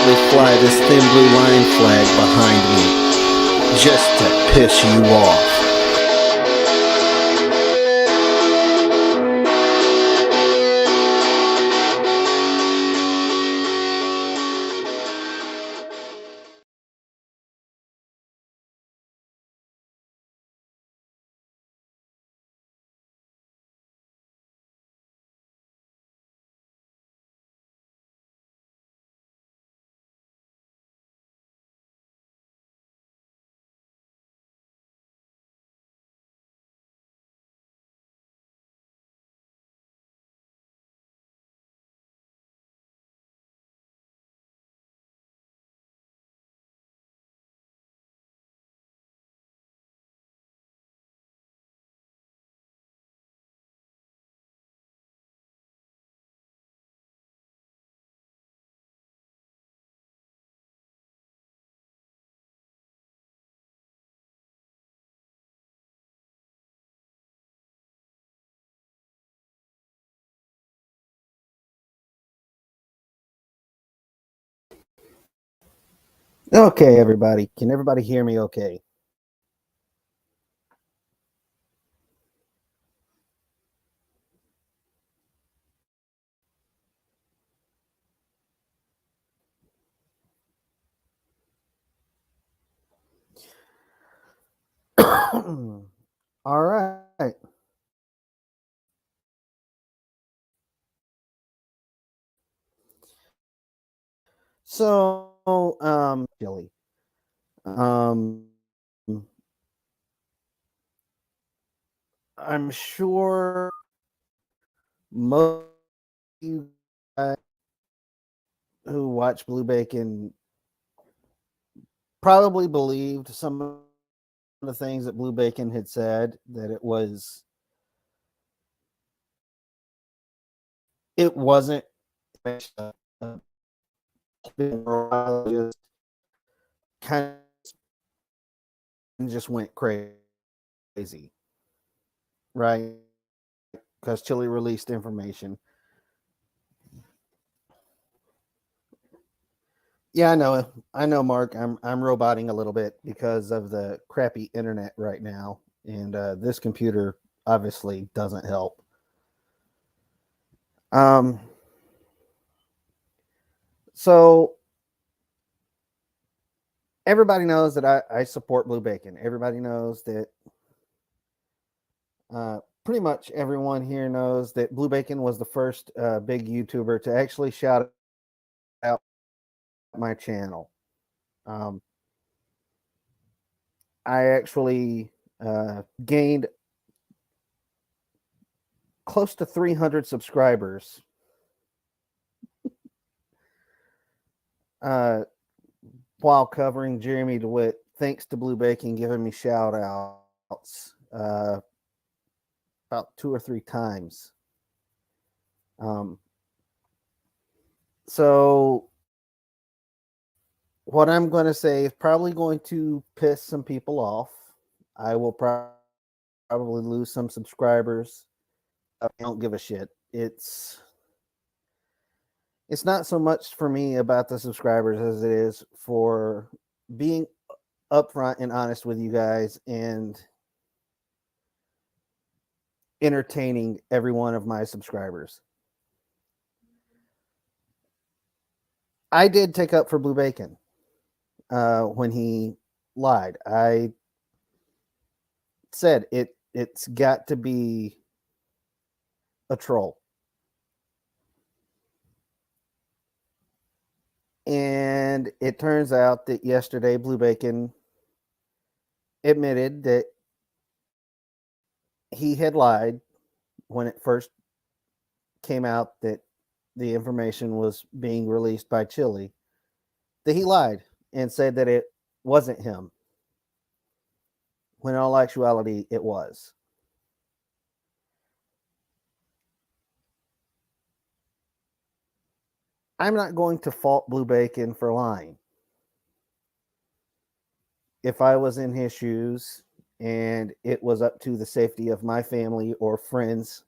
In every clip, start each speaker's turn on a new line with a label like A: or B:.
A: proudly fly this thin blue line flag behind me just to piss you off. Okay, everybody. Can everybody hear me okay? All right. So, Chille. Um, I'm sure most of you guys who watch Blue Bacon probably believed some of the things that Blue Bacon had said, that it wasn't just kind of just went crazy, right? Because Chille released information. Yeah, I know, Mark. I'm roboting a little bit because of the crappy internet right now, and this computer obviously doesn't help. Um, so everybody knows that I support Blue Bacon. Everybody knows that. Pretty much everyone here knows that Blue Bacon was the first big YouTuber to actually shout out my channel. Um, I actually gained close to 300 subscribers uh, while covering Jeremy DeWitt, thanks to Blue Bacon giving me shout outs about 2 or 3 times. Um, so, what I'm going to say is probably going to piss some people off. I will probably lose some subscribers. I don't give a shit. It's not so much for me about the subscribers as it is for being upfront and honest with you guys and entertaining every one of my subscribers. I did take up for Blue Bacon when he lied. I said it's got to be a troll. And it turns out that yesterday Blue Bacon admitted that he had lied when it first came out that the information was being released by Chille, that he lied and said that it wasn't him, when in all actuality it was. I'm not going to fault Blue Bacon for lying. If I was in his shoes and it was up to the safety of my family or friends,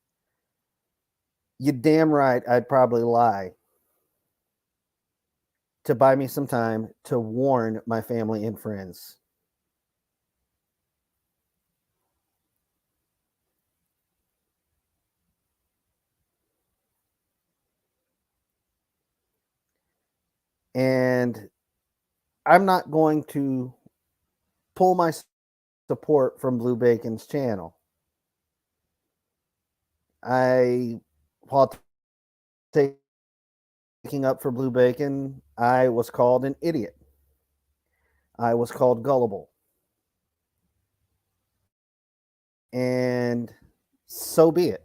A: you damn right I'd probably lie. to buy me some time to warn my family and friends. And I'm not going to pull my support from Blue Bacon's channel. While taking up for Blue Bacon, I was called an idiot. I was called gullible. And so be it.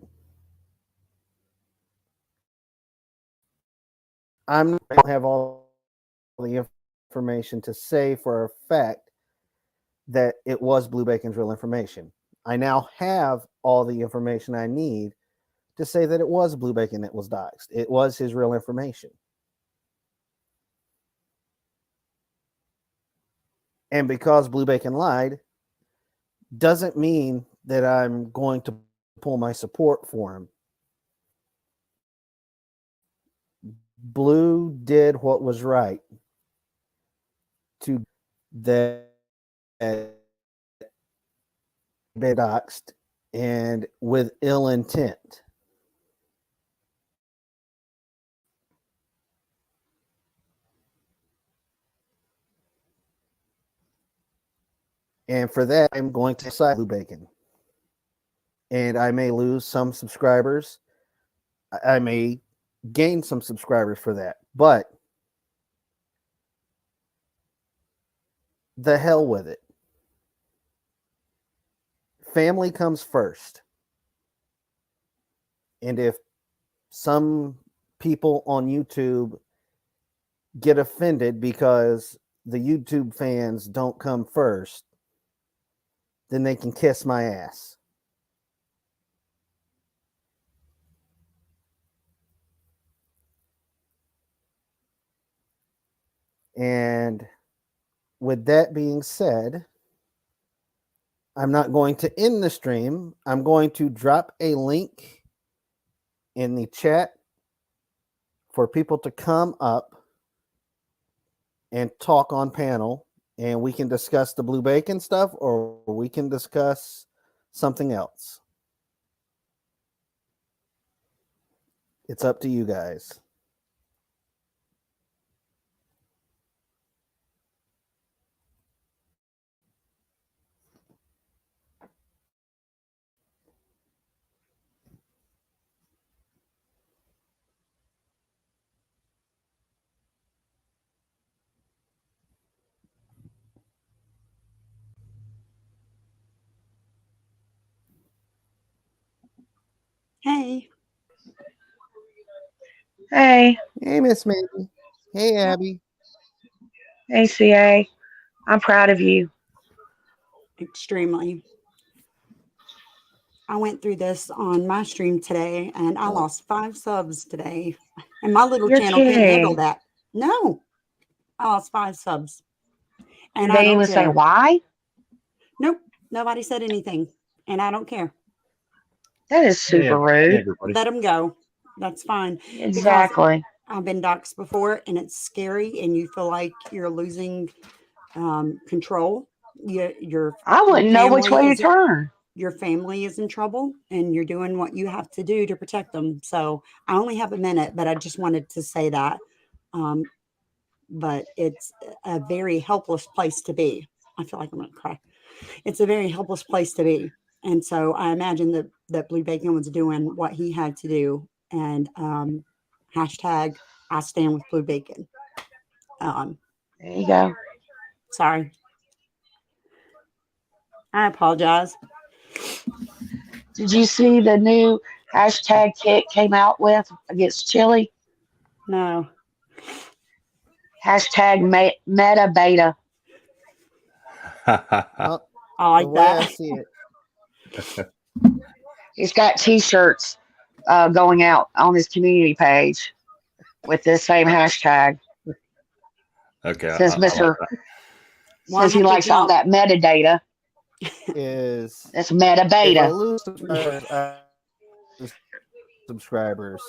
A: I don't have all the information to say for a fact that it was Blue Bacon's real information. I now have all the information I need to say that it was Blue Bacon that was doxxed. It was his real information. And because Blue Bacon lied, doesn't mean that I'm going to pull my support for him. Blue did what was right to that been doxxed and with ill intent. And for that, I'm going to side Blue Bacon. And I may lose some subscribers. I may gain some subscribers for that. But the hell with it. Family comes first. And if some people on YouTube get offended because the YouTube fans don't come first, then they can kiss my ass. And with that being said, I'm not going to end the stream. I'm going to drop a link in the chat for people to come up and talk on panel, and we can discuss the Blue Bacon stuff or we can discuss something else. It's up to you guys.
B: Hey.
C: Hey.
A: Hey, Miss Mandy. Hey, Abby.
C: Hey, CA. I'm proud of you.
B: Extremely. I went through this on my stream today and I lost 5 subs today. And my little
C: You're
B: channel can't handle
C: kidding.
B: that. No. I lost 5 subs. And
C: Did
B: I
C: they
B: don't
C: even say
B: care.
C: why?
B: Nope. Nobody said anything. And I don't care.
C: That is super rude.
B: Let them go. That's fine.
C: Exactly.
B: Because I've been doxxed before and it's scary and you feel like you're losing control.
C: I wouldn't know which way to turn.
B: Your family is in trouble and you're doing what you have to do to protect them. So I only have a minute, but I just wanted to say that. But it's a very helpless place to be. I feel like I'm going to cry. It's a very helpless place to be. And so I imagine that Blue Bacon was doing what he had to do. And hashtag I stand with Blue Bacon.
C: There you go.
B: Sorry. I apologize.
C: Did you see the new hashtag Kit came out with against Chille?
B: No.
C: Hashtag meta beta.
A: Well,
B: I like
A: the way
B: that.
A: I see it.
C: He's got T-shirts going out on his community page with this same hashtag.
D: Okay.
C: Says Mr.
B: Well,
C: says he likes all that metadata.
A: Is
C: That's meta
A: if I
C: beta.
A: lose subscribers,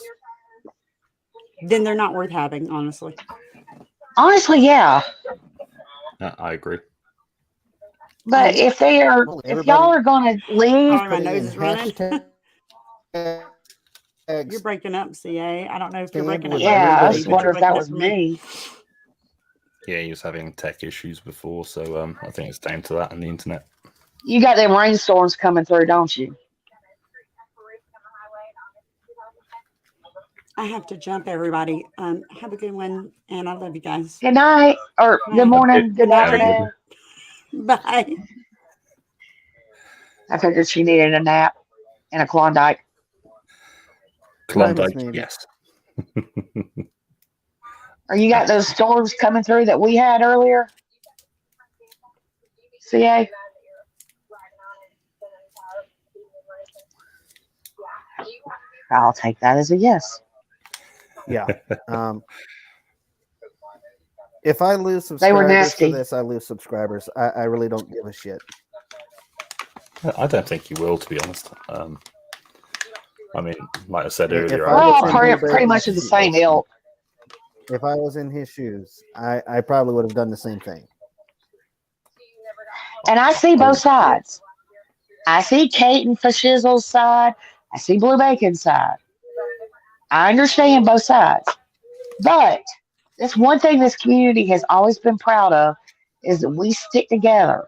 B: Then they're not worth having, honestly.
C: Honestly, yeah.
D: I agree.
C: But if they are,
A: Well,
C: if y'all
A: everybody
C: are going to leave,
B: Sorry, my
A: putting
B: nose
A: in
B: is running.
A: hashtags
B: You're breaking up, CA. I don't know if you're
A: stand
B: breaking up
A: with
B: for
C: yeah, I
B: everybody,
C: was
A: Blue
B: but you're
C: wondering if that
B: breaking up
C: was
B: for me.
C: me.
D: Yeah, he was having tech issues before, so I think it's down to that and the internet.
C: You got them rainstorms coming through, don't you?
B: I have to jump, everybody. Have a good one, and I love you guys.
C: Good night, or good
B: Bye.
C: morning, good
B: Good night.
C: afternoon.
B: Bye.
C: I figured she needed a nap and a Klondike.
A: Bye, Miss
D: Klondike,
A: Mandy.
D: yes.
C: Or you got those storms coming through that we had earlier? CA? I'll take that as a yes.
A: Yeah. If I lose
C: They were
A: subscribers for
C: nasty.
A: this, I lose subscribers. I really don't give a shit.
D: I don't think you will, to be honest. I mean, like I said
A: If
D: earlier,
A: I
C: We're
D: I
C: all
A: was
D: don't
A: in Blue
C: pretty much
A: Bacon's
C: of the
A: shoes,
C: same ilk.
A: if I was in his shoes, I probably would have done the same thing.
C: And I see both sides. I see Kate and Fashizzle's side. I see Blue Bacon's side. I understand both sides. But that's one thing this community has always been proud of is that we stick together.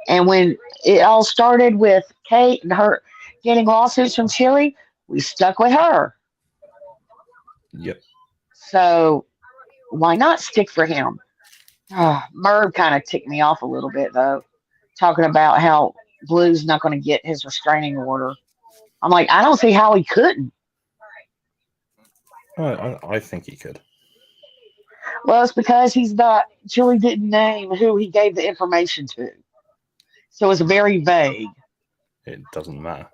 C: And when it all started with Kate and her getting lawsuits from Chille, we stuck with her.
D: Yep.
C: So why not stick for him? Merv kind of ticked me off a little bit, though, talking about how Blue's not going to get his restraining order. I'm like, I don't see how he couldn't.
D: I think he could.
C: Well, it's because he's not, Chille didn't name who he gave the information to. So it's very vague.
D: It doesn't matter.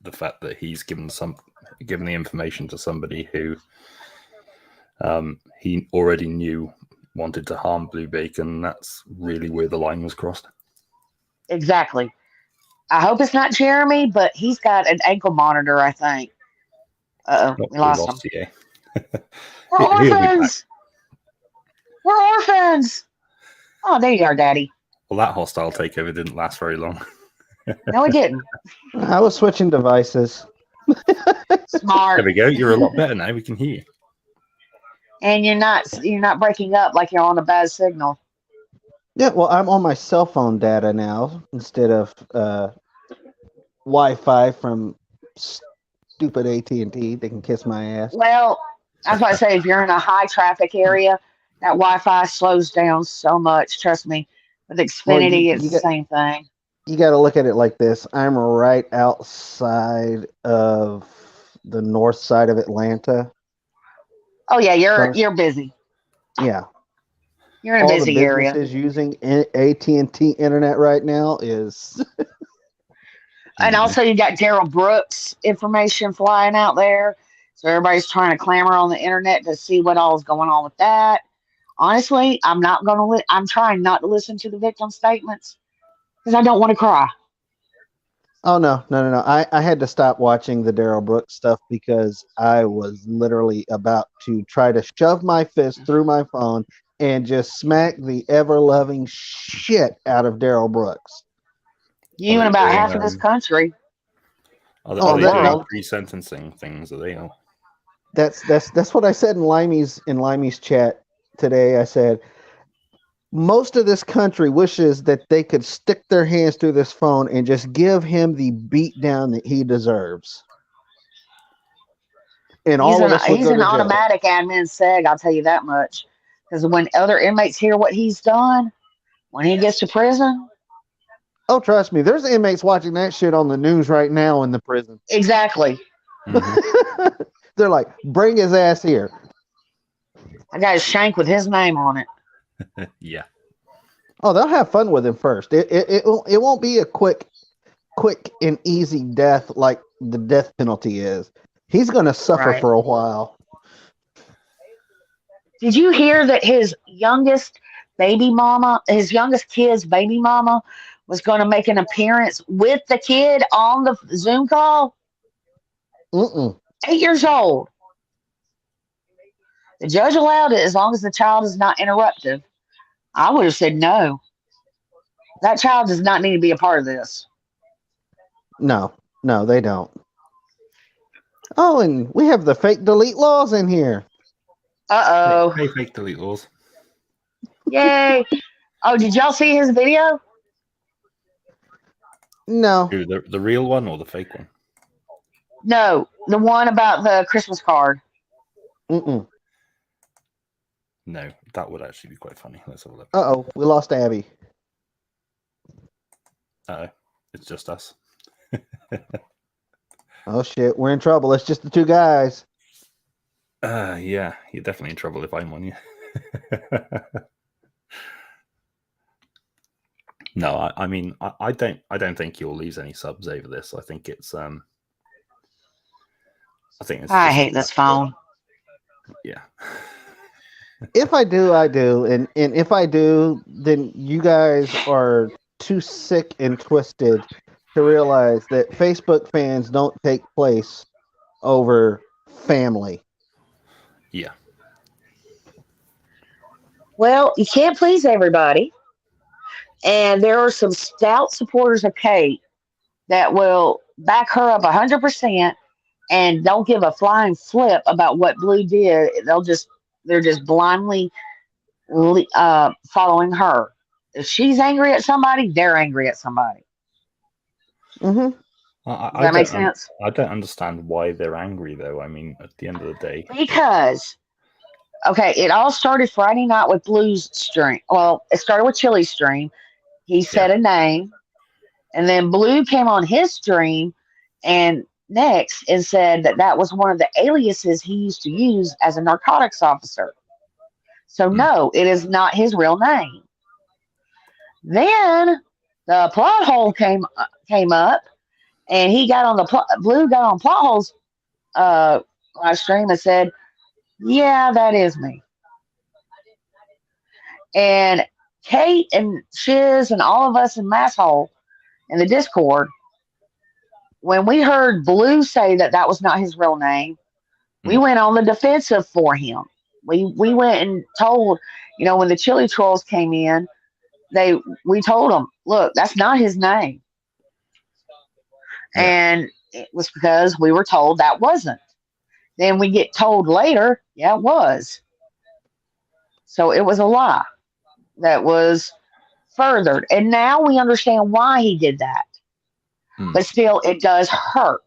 D: The fact that he's given the information to somebody who he already knew wanted to harm Blue Bacon, that's really where the line was crossed.
C: Exactly. I hope it's not Jeremy, but he's got an ankle monitor, I think. Uh-oh, we lost him.
D: Yeah.
C: We're
D: He'll be back.
C: orphans! We're orphans! Oh, there you are, Daddy.
D: Well, that hostile takeover didn't last very long.
C: No, it didn't.
A: I was switching devices.
C: Smart.
D: There we go. You're a lot better now. We can hear you.
C: And you're not breaking up like you're on a bad signal.
A: Yeah, well, I'm on my cell phone data now instead of Wi-Fi from stupid AT&T. They can kiss my ass.
C: Well, I was about to say, if you're in a high traffic area, that Wi-Fi slows down so much. Trust me. With Xfinity, it's the same thing.
A: You got to look at it like this. I'm right outside of the north side of Atlanta.
C: Oh yeah, you're busy.
A: Yeah.
C: You're in a
A: All
C: busy
A: the
C: area.
A: businesses using AT&T internet right now is
C: And also you got Daryl Brooks information flying out there. So everybody's trying to clamor on the internet to see what all is going on with that. Honestly, I'm trying not to listen to the victim statements because I don't want to cry.
A: Oh no. I had to stop watching the Daryl Brooks stuff because I was literally about to try to shove my fist through my phone and just smack the ever-loving shit out of Daryl Brooks.
C: You and about half of this country.
D: Are
C: Oh,
D: they
C: that-
D: doing
C: no.
D: pre-sentencing things? Are they? All?
A: That's what I said in Limey's chat today. I said most of this country wishes that they could stick their hands through this phone and just give him the beat down that he deserves. And all of us would
C: He's
A: go
C: an
A: to jail.
C: automatic admin seg, I'll tell you that much. Because when other inmates hear what he's done, when he gets to prison,
A: Oh, trust me, there's inmates watching that shit on the news right now in the prison.
C: exactly.
D: Mhm.
A: They're like, bring his ass here.
C: I got a shank with his name on it.
D: Yeah.
A: Oh, they'll have fun with him first. It won't be a quick and easy death like the death penalty is. He's going to suffer
C: Right.
A: for a while.
C: Did you hear that his youngest kid's baby mama was going to make an appearance with the kid on the Zoom call?
A: Mm-mm.
C: 8 years old. The judge allowed it as long as the child is not interruptive. I would have said no. That child does not need to be a part of this.
A: No, they don't. Oh, and we have the fake delete laws in here.
C: Uh-oh.
D: Hey, fake delete laws.
C: Yay. Oh, did y'all see his video?
A: No.
D: Who, the real one or the fake one?
C: No, the one about the Christmas card.
A: Mm-mm.
D: No, that would actually be quite funny. Let's have a look.
A: Uh-oh, we lost Abby.
D: It's just us.
A: Oh, shit, we're in trouble. It's just the two guys.
D: Yeah, you're definitely in trouble if I'm on you. No, I mean, I don't think you'll lose any subs over this. I think it's I
C: I hate this phone.
D: Yeah.
A: If I do, I do. And if I do, then you guys are too sick and twisted to realize that Facebook fans don't take place over family.
D: Yeah.
C: Well, you can't please everybody. And there are some stout supporters of Kate that will back her up 100% and don't give a flying flip about what Blue did. They're just blindly following her. If she's angry at somebody, they're angry at somebody.
A: Mm-hmm.
C: Does that make sense?
D: I don't understand why they're angry, though. I mean, at the end of the day,
C: Because, okay, it all started Friday night with Blue's stream. Well, it started with Chille's stream. He said a name, and then Blue came on his stream and next and said that was one of the aliases he used to use as a narcotics officer. So no, it is not his real name. Then the plot hole came up, and he got on Blue got on plot holes live stream and said, "Yeah, that is me." And Kate and Shiz and all of us in Masshole in the Discord, when we heard Blue say that was not his real name, we went on the defensive for him. We went and told, when the Chille trolls came in, we told them, look, that's not his name. Yeah. And it was because we were told that wasn't. Then we get told later, yeah, it was. So it was a lie that was furthered. And now we understand why he did that. But still, it does hurt.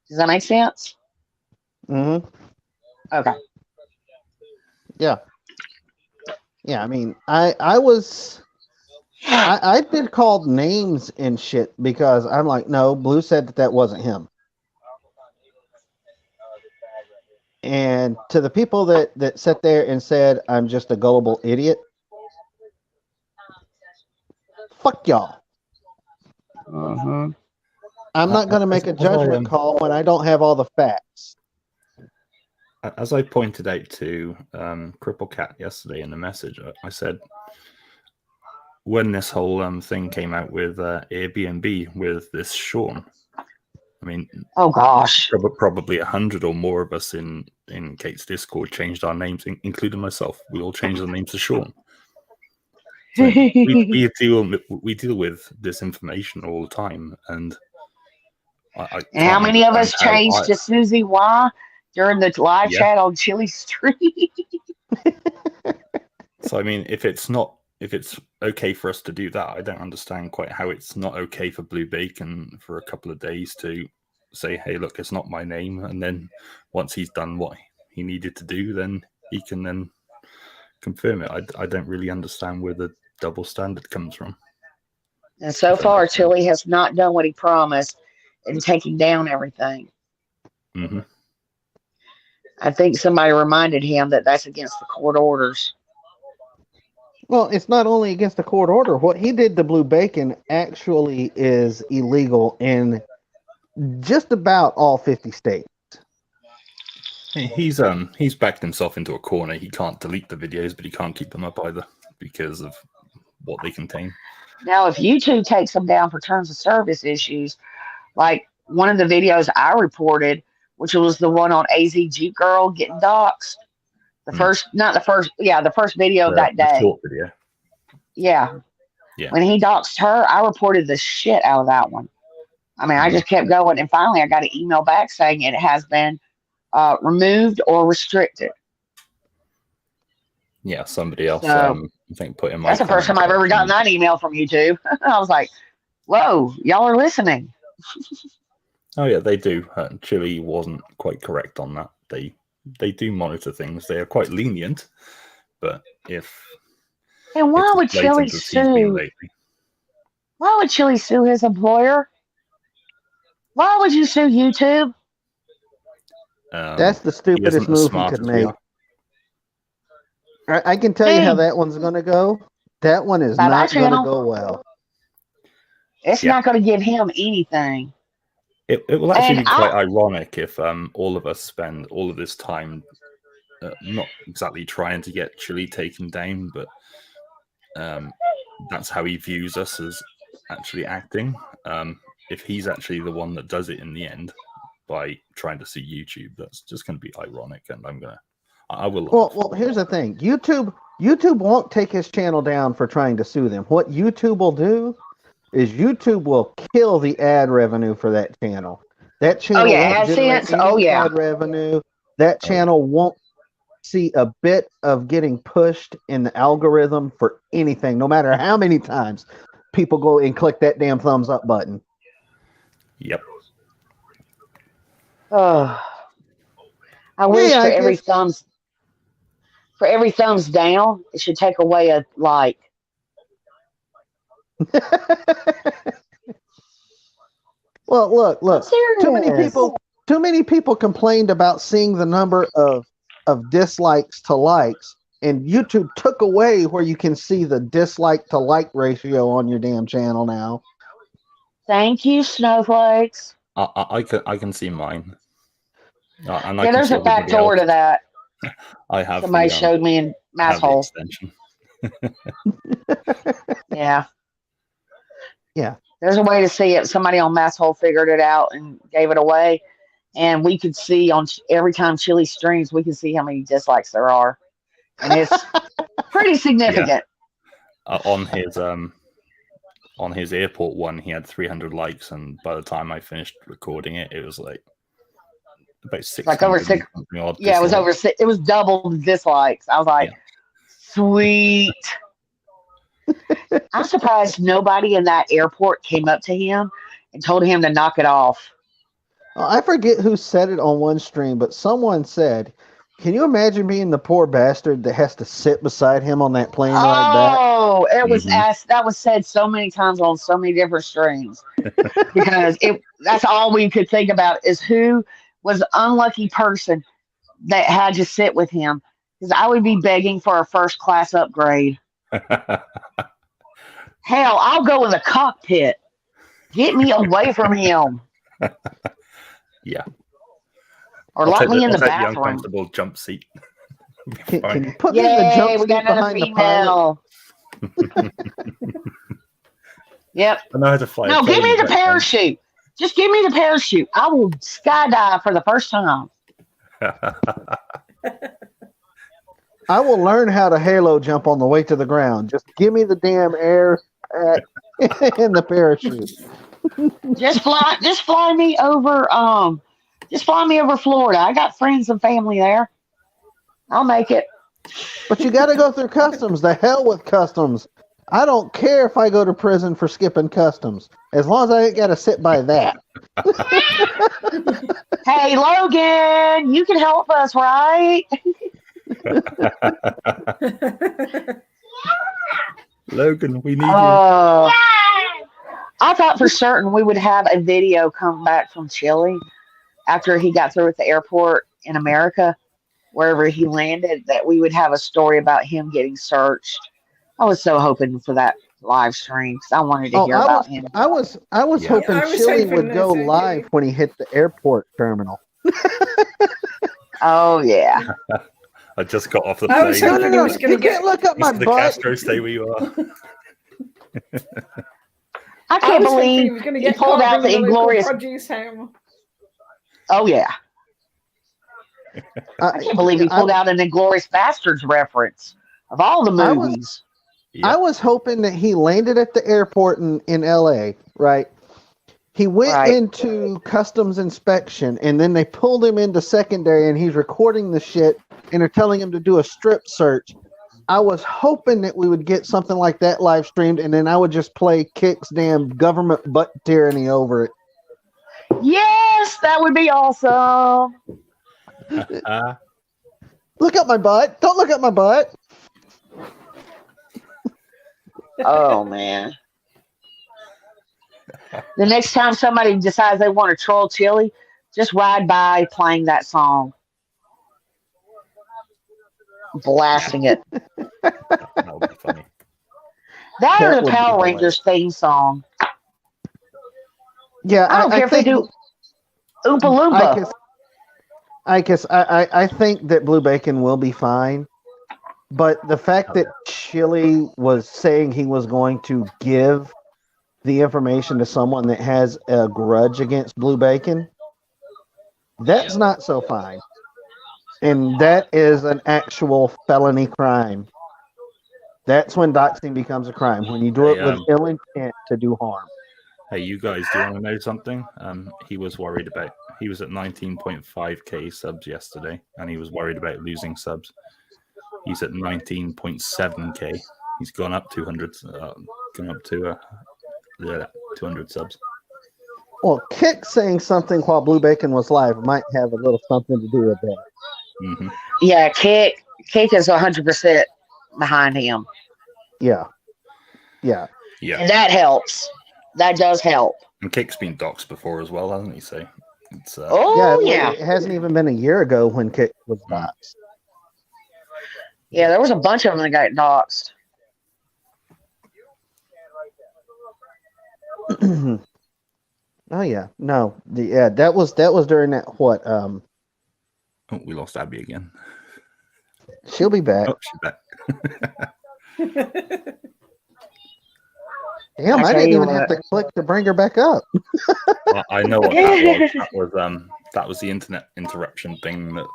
C: Does that make sense?
A: Mm-hmm.
C: Okay.
A: Yeah. Yeah, I mean, I've been called names and shit because I'm like, no, Blue said that wasn't him. And to the people that sat there and said I'm just a gullible idiot, fuck y'all.
C: Mm-hmm.
A: I'm not going to make a judgment call when I don't have all the facts.
D: As I pointed out to Cripple Cat yesterday in the message, I said, when this whole thing came out with Airbnb with this Sean, I mean,
C: oh gosh,
D: probably 100 or more of us in Kate's Discord changed our names, including myself. We all changed our names to Sean. So we deal with this information all the time, and
C: and how many of us changed to Susie Y during the live chat on Chille Street?
D: So I mean, if it's okay for us to do that, I don't understand quite how it's not okay for Blue Bacon for a couple of days to say, hey, look, it's not my name, and then once he's done what he needed to do, then he can then confirm it. I don't really understand where the double standard comes from.
C: And so far, Chille has not done what he promised in taking down everything.
D: Mm-hmm.
C: I think somebody reminded him that that's against the court orders.
A: Well, it's not only against the court order. What he did to Blue Bacon actually is illegal in just about all 50 states.
D: He's backed himself into a corner. He can't delete the videos, but he can't keep them up either because of what they contain.
C: Now, if YouTube takes them down for terms of service issues, like one of the videos I reported, which was the one on AZ Jeep Girl getting doxxed, The first, not the first, the first video of that
D: The
C: day.
D: short video.
C: Yeah.
D: Yeah.
C: When he doxed her, I reported the shit out of that one. I mean, I just kept going, and finally I got an email back saying it has been removed or restricted.
D: Yeah, somebody else,
C: So,
D: I think, put in my
C: that's the first time I've ever gotten that email from YouTube. I was like, whoa, y'all are listening.
D: Oh yeah, they do. Chille wasn't quite correct on that. They do monitor things. They are quite lenient, but
C: And why would Chille sue? Why would Chille sue his employer? Why would you sue YouTube?
A: That's the stupidest move he could make. I can tell you how that one's going to go. That one is not going to go well.
C: It's not going to give him anything.
D: It will actually be quite ironic if all of us spend all of this time not exactly trying to get Chille taken down, but that's how he views us as actually acting. If he's actually the one that does it in the end by trying to sue YouTube, that's just going to be ironic, and I will.
A: Well, here's the thing: YouTube won't take his channel down for trying to sue them. What YouTube will do is YouTube will kill the ad revenue for that channel. That channel won't generate any ad revenue. That channel won't see a bit of getting pushed in the algorithm for anything, no matter how many times people go and click that damn thumbs up button.
D: Yep.
C: Oh, I wish for every thumbs down, it should take away a like.
A: Well, look. Too many people complained about seeing the number of dislikes to likes, and YouTube took away where you can see the dislike to like ratio on your damn channel now.
C: Thank you, snowflakes.
D: I can see mine. And
C: there's a back door to that.
D: I have.
C: Somebody showed me in Mass Hole.
D: Extension.
C: Yeah.
A: Yeah.
C: There's a way to see it. Somebody on Mass Hole figured it out and gave it away. And we could see on every time Chille streams, we can see how many dislikes there are. And it's pretty significant.
D: Yeah. On his airport one, he had 300 likes, and by the time I finished recording it, it was like about 600.
C: Like over 6. Yeah, it was over 6. It was double the dislikes. I was like, sweet. I'm surprised nobody in that airport came up to him and told him to knock it off.
A: I forget who said it on one stream, but someone said, "Can you imagine being the poor bastard that has to sit beside him on that plane ride back?"
C: Oh, it was asked. That was said so many times on so many different streams because that's all we could think about is who was the unlucky person that had to sit with him. Because I would be begging for a first class upgrade. Hell, I'll go in the cockpit. Get me away from him.
D: Yeah.
C: Or lock me in the bathroom.
D: The uncomfortable jump seat.
A: Can you put me in the jump seat behind the pilot?
C: Yep.
D: I know how to fly.
C: No, give me the parachute. Just give me the parachute. I will skydive for the first time.
A: I will learn how to halo jump on the way to the ground. Just give me the damn air and the parachute.
C: Just fly me over Florida. I got friends and family there. I'll make it.
A: But you got to go through customs. The hell with customs. I don't care if I go to prison for skipping customs, as long as I ain't got to sit by that.
C: Hey, Logan, you can help us, right?
D: Logan, we need you.
C: I thought for certain we would have a video come back from Chille after he got through at the airport in America, wherever he landed, that we would have a story about him getting searched. I was so hoping for that live stream because I wanted to hear about him.
A: I was hoping Chille would go live when he hit the airport terminal.
C: Oh yeah.
D: I just got off the plane.
B: I was hoping he was going to get.
A: Look up my
D: the
A: butt.
D: Castro, stay where you are.
C: I can't believe he pulled out the Inglorious.
B: Produce him.
C: Oh yeah. I can't believe he pulled out an Inglourious Bastards reference of all the movies.
A: I was hoping that he landed at the airport in LA, right? He went into customs inspection, and then they pulled him into secondary, and he's recording the shit, and they're telling him to do a strip search. I was hoping that we would get something like that live streamed, and then I would just play Kick's damn government butt tyranny over it.
C: Yes, that would be awesome.
A: Look at my butt. Don't look at my butt.
C: Oh, man. The next time somebody decides they want to troll Chille, just ride by playing that song. Blasting it.
D: That would be funny.
C: That or the
A: would be
C: Power
A: hilarious.
C: Rangers theme song.
A: Yeah,
C: I don't care if they do Oompa Loompa.
A: I think that Blue Bacon will be fine, but the fact that Chille was saying he was going to give the information to someone that has a grudge against Blue Bacon, that's not so fine. And that is an actual felony crime. That's when doxing becomes a crime, when you do it with ill intent to do harm.
D: Hey, you guys, do you want to know something? He was worried about, he was at 19.5k subs yesterday, and he was worried about losing subs. He's at 19.7k. He's gone up 200, gone up to 200 subs.
A: Well, Kick saying something while Blue Bacon was live might have a little something to do with that.
D: Mm-hmm.
C: Yeah, Kick is 100% behind him.
A: Yeah.
C: And that helps. That does help.
D: And Kick's been doxed before as well, hasn't he? So it's
C: yeah.
A: It hasn't even been a year ago when Kick was doxed.
C: Yeah, there was a bunch of them that got doxed.
A: Oh yeah, no, that was during that what?
D: Oh, we lost Abby again.
A: She'll be back.
D: Oh, she's back.
A: Damn, I didn't even have to click to bring her back up.
D: I know what that was. That was the internet interruption thing that.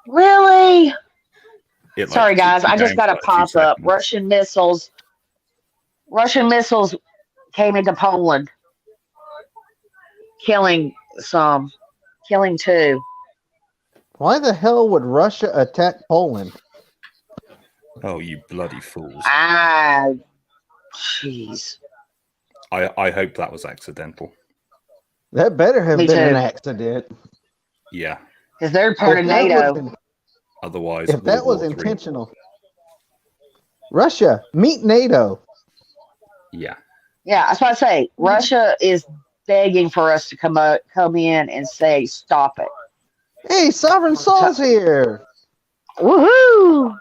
C: Really?
D: Sorry,
C: guys, I just got a pop up. Russian missiles came into Poland, killing two.
A: Why the hell would Russia attack Poland?
D: Oh, you bloody fools!
C: Jeez.
D: I hope that was accidental.
A: That better have been an accident.
D: Yeah.
C: Because they're part of NATO.
D: Otherwise,
A: if that was intentional. Russia, meet NATO.
D: Yeah.
C: Yeah, that's what I say. Russia is begging for us to come in and say, stop it.
A: Hey, Sovereign Soul's here.
C: Woohoo!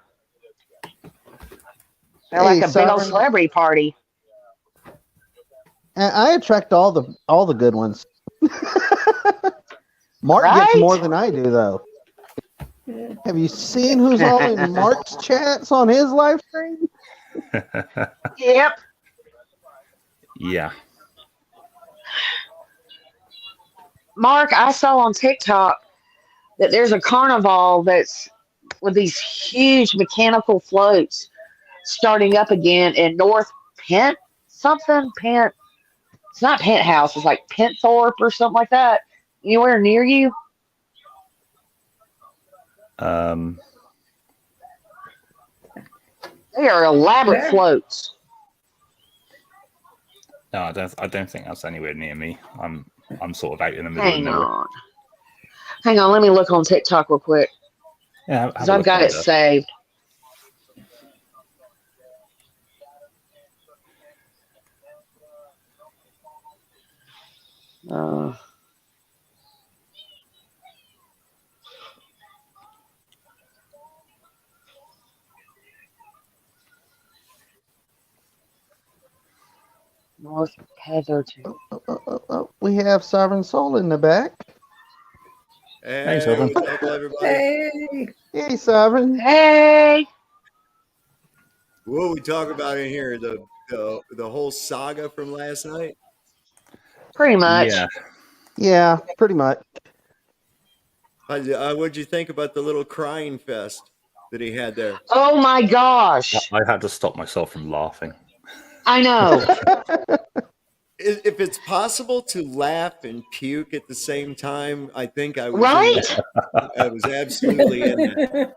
C: They're like a big old celebrity party.
A: And I attract all the good ones. Mark gets more than I do, though. Have you seen who's all in Mark's chats on his live stream?
C: Yep.
D: Yeah.
C: Mark, I saw on TikTok that there's a carnival that's with these huge mechanical floats starting up again in North Pent something. It's not Penthouse. It's like Penthorpe or something like that. Anywhere near you? They are elaborate floats.
D: No, I don't think that's anywhere near me. I'm sort of out in the middle.
C: Hang on, let me look on TikTok real quick.
D: Yeah,
C: because I've got it saved. North Petherton.
A: We have Sovereign Soul in the back.
E: Hey,
D: Sovereign.
E: what's up, everybody?
A: Hey, Sovereign.
C: Hey.
E: What we talk about in here? The whole saga from last night?
C: Pretty much.
D: Yeah.
A: Yeah, pretty much.
E: What'd you think about the little crying fest that he had there?
C: Oh my gosh.
D: I had to stop myself from laughing.
C: I know.
E: If it's possible to laugh and puke at the same time, I think I was
C: Right?
E: I was absolutely in that.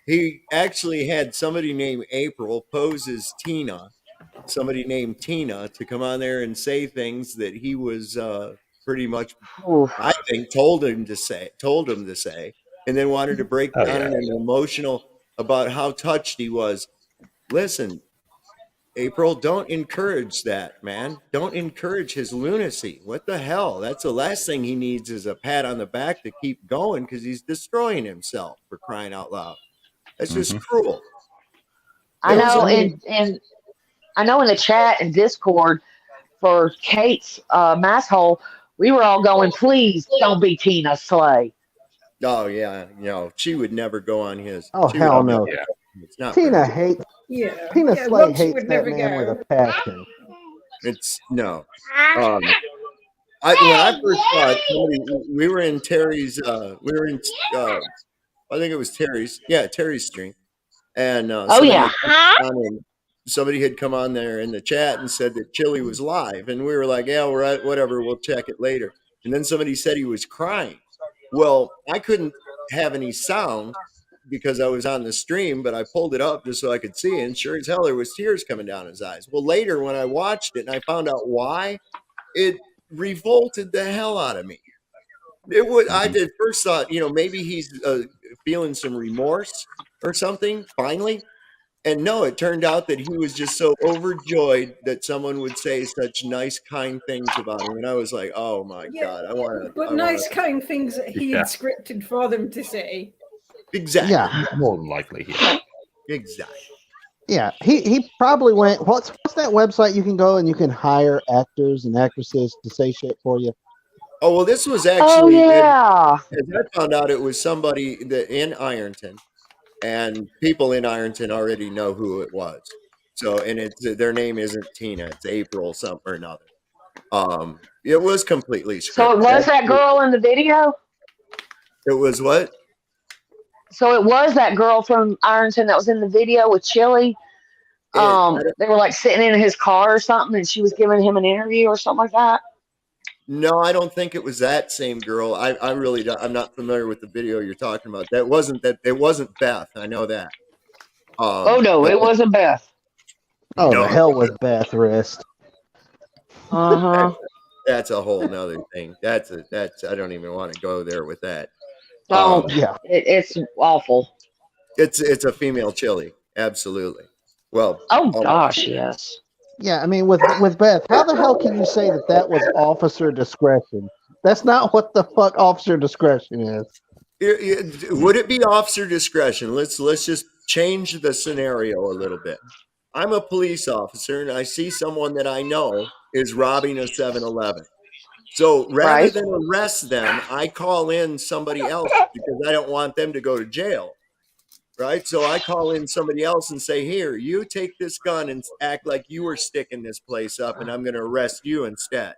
E: He actually had somebody named April pose as Tina, somebody named Tina, to come on there and say things that he was pretty much,
C: Oof.
E: I think, told him to say, and then wanted to break
D: Oh,
E: down
D: yeah.
E: and emotional about how touched he was. Listen, April, don't encourage that, man. Don't encourage his lunacy. What the hell? That's the last thing he needs is a pat on the back to keep going because he's destroying himself, for crying out loud. That's just cruel.
C: I
E: There was
C: know,
E: a
C: and I know in the chat and Discord for Kate's mass hole, we were all going, please don't be Tina Slay.
E: Oh yeah, she would never go on his.
A: Oh,
E: She would
A: hell
E: never-
A: no.
D: Yeah.
E: It's not
A: Tina
E: fair.
A: hates.
F: Yeah.
A: Tina
F: Yeah,
A: Slay
F: look, she
A: hates
F: would
A: that
F: never
A: man with
F: go.
A: a passion.
E: It's no. When I first saw it, we were in Terry's. We were in. I think it was Terry's. Yeah, Terry's stream, and
C: Oh, yeah.
E: somebody had come on there in the chat and said that Chille was live, and we were like, "Yeah, we're at whatever. We'll check it later." And then somebody said he was crying. Well, I couldn't have any sound because I was on the stream, but I pulled it up just so I could see, and sure as hell there was tears coming down his eyes. Well, later when I watched it and I found out why, it revolted the hell out of me. I did first thought, maybe he's feeling some remorse or something finally. And no, it turned out that he was just so overjoyed that someone would say such nice, kind things about him. And I was like, oh my
F: Yeah,
E: God, I want
F: But
E: to.
F: nice, kind things that he
D: Yeah.
F: had scripted for them to say.
E: Exactly.
A: Yeah,
D: More than likely, yeah.
E: Exactly.
A: yeah. He probably went. What's that website you can go and you can hire actors and actresses to say shit for you?
E: Oh, well, this was
C: Oh,
E: actually,
C: yeah.
E: as I found out, it was somebody that in Ironton, and people in Ironton already know who it was. So, and their name isn't Tina, it's April something or another. It was completely scripted.
C: So it was that girl in the video?
E: It was what?
C: So it was that girl from Ironton that was in the video with Chille. They were like sitting in his car or something, and she was giving him an interview or something like that.
E: No, I don't think it was that same girl. I really don't, I'm not familiar with the video you're talking about. It wasn't Beth. I know that.
C: Oh no,
E: but
C: it wasn't Beth.
A: Oh,
E: No.
A: the hell with Beth Wrist.
E: That's a whole nother thing. That's I don't even want to go there with that.
C: Don't.
A: Yeah.
C: It's awful.
E: It's a female Chille, absolutely. Well,
C: Oh gosh, yes.
A: Yeah, I mean, with Beth, how the hell can you say that was officer discretion? That's not what the fuck officer discretion is.
E: Would it be officer discretion? Let's just change the scenario a little bit. I'm a police officer and I see someone that I know is robbing a 7-Eleven. So rather
C: Right.
E: than arrest them, I call in somebody else because I don't want them to go to jail. Right? So I call in somebody else and say, here, you take this gun and act like you were sticking this place up and I'm going to arrest you instead.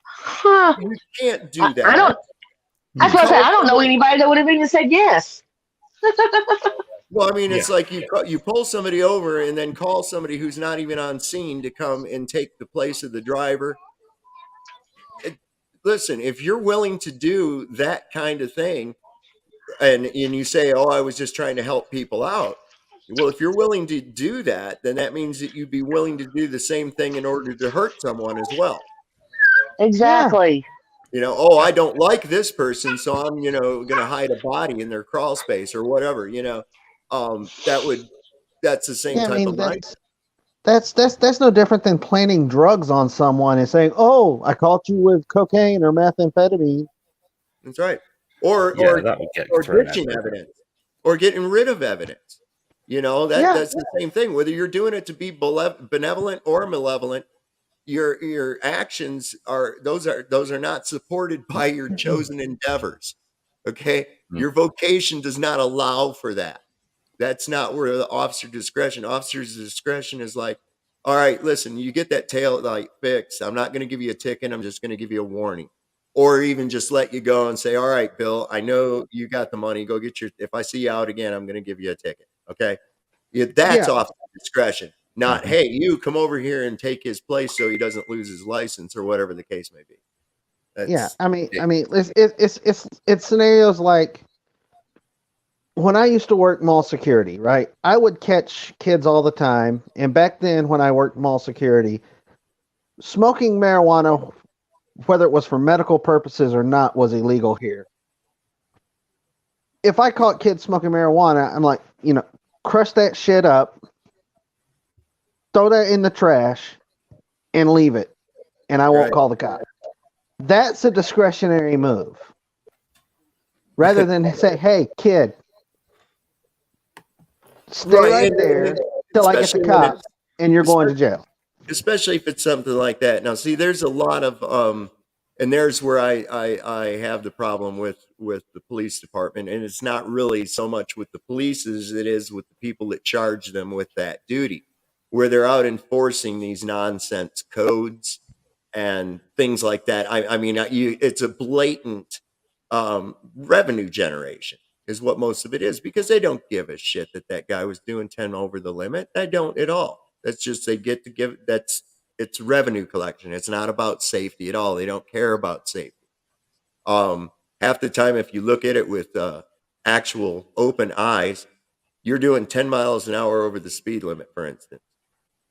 C: Huh.
E: You can't do that.
C: I don't. That's what I said. I don't know anybody that would have even said yes.
E: Well, I mean, it's
D: Yeah.
E: like you pull somebody over and then call somebody who's not even on scene to come and take the place of the driver. Listen, if you're willing to do that kind of thing, and you say, oh, I was just trying to help people out. Well, if you're willing to do that, then that means that you'd be willing to do the same thing in order to hurt someone as well.
C: Exactly.
E: Oh, I don't like this person, so I'm, going to hide a body in their crawl space or whatever, that's the same
A: Yeah, I
E: type
A: mean,
E: of mind.
A: that's no different than planting drugs on someone and saying, "Oh, I caught you with cocaine or methamphetamine."
E: That's right. Or
D: That would get thrown out
E: ditching
D: there.
E: evidence or getting rid of evidence. That's the same thing. Whether you're doing it to be benevolent or malevolent, your actions are not supported by your chosen endeavors. Okay, your vocation does not allow for that. That's not where the officer's discretion is like, all right, listen, you get that tail light fixed. I'm not going to give you a ticket. I'm just going to give you a warning. or even just let you go and say, all right, Bill, I know you got the money. Go get if I see you out again, I'm going to give you a ticket. Okay. Yeah, that's off discretion, not, hey, you come over here and take his place so he doesn't lose his license or whatever the case may be. That's,
A: I mean, it's scenarios like when I used to work mall security, right? I would catch kids all the time, and back then when I worked mall security, smoking marijuana, whether it was for medical purposes or not, was illegal here. If I caught kids smoking marijuana, I'm like, crush that shit up, throw that in the trash, and leave it, and I won't call the cops. That's a discretionary move. Rather than say, hey, kid, stay right there till I get the cops, and you're going to jail.
E: Especially if it's something like that. Now, see, there's a lot of, and there's where I have the problem with the police department, and it's not really so much with the police as it is with the people that charge them with that duty, where they're out enforcing these nonsense codes and things like that. I mean, it's a blatant revenue generation is what most of it is, because they don't give a shit that guy was doing 10 over the limit. They don't at all. That's just, they get to give, it's revenue collection. It's not about safety at all. They don't care about safety. Half the time, if you look at it with actual open eyes, you're doing 10 miles an hour over the speed limit, for instance,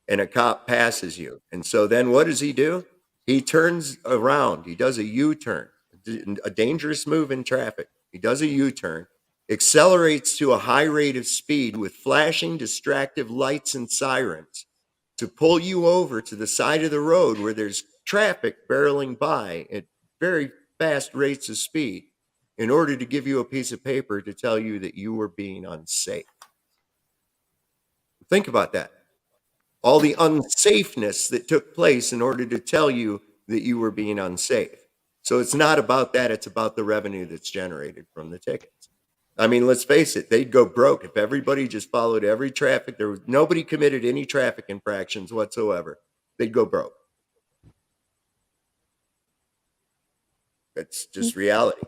E: and a cop passes you. And so then what does he do? He turns around. He does a U-turn, a dangerous move in traffic. He does a U-turn, accelerates to a high rate of speed with flashing distractive lights and sirens to pull you over to the side of the road where there's traffic barreling by at very fast rates of speed in order to give you a piece of paper to tell you that you were being unsafe. Think about that. All the unsafeness that took place in order to tell you that you were being unsafe. So it's not about that. It's about the revenue that's generated from the tickets. I mean, let's face it, they'd go broke if everybody just followed every traffic. Nobody committed any traffic infractions whatsoever. They'd go broke. That's just reality.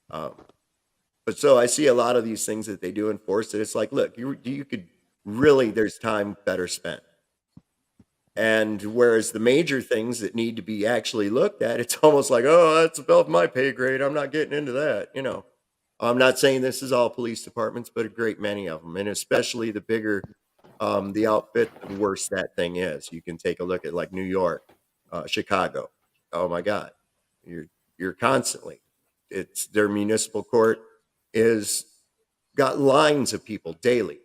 E: But so I see a lot of these things that they do enforce that it's like, look, you could really, there's time better spent. And whereas the major things that need to be actually looked at, it's almost like, oh, that's above my pay grade. I'm not getting into that. I'm not saying this is all police departments, but a great many of them, and especially the bigger the outfit, the worse that thing is. You can take a look at like New York, Chicago. Oh my God, you're constantly. It's their municipal court is got lines of people daily,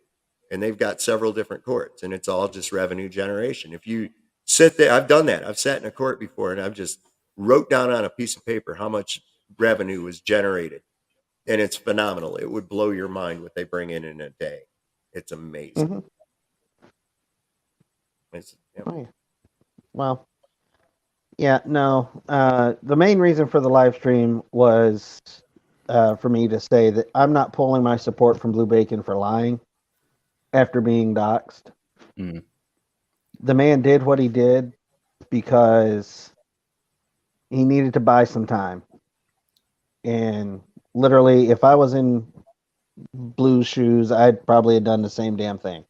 E: and they've got several different courts, and it's all just revenue generation. If you sit there, I've done that. I've sat in a court before, and I've just wrote down on a piece of paper how much revenue was generated. And it's phenomenal. It would blow your mind what they bring in a day. It's amazing.
A: Mm-hmm. Well, yeah, no. The main reason for the live stream was for me to say that I'm not pulling my support from Blue Bacon for lying after being doxxed.
D: Mm.
A: The man did what he did because he needed to buy some time. And literally, if I was in Blue's shoes, I'd probably have done the same damn thing.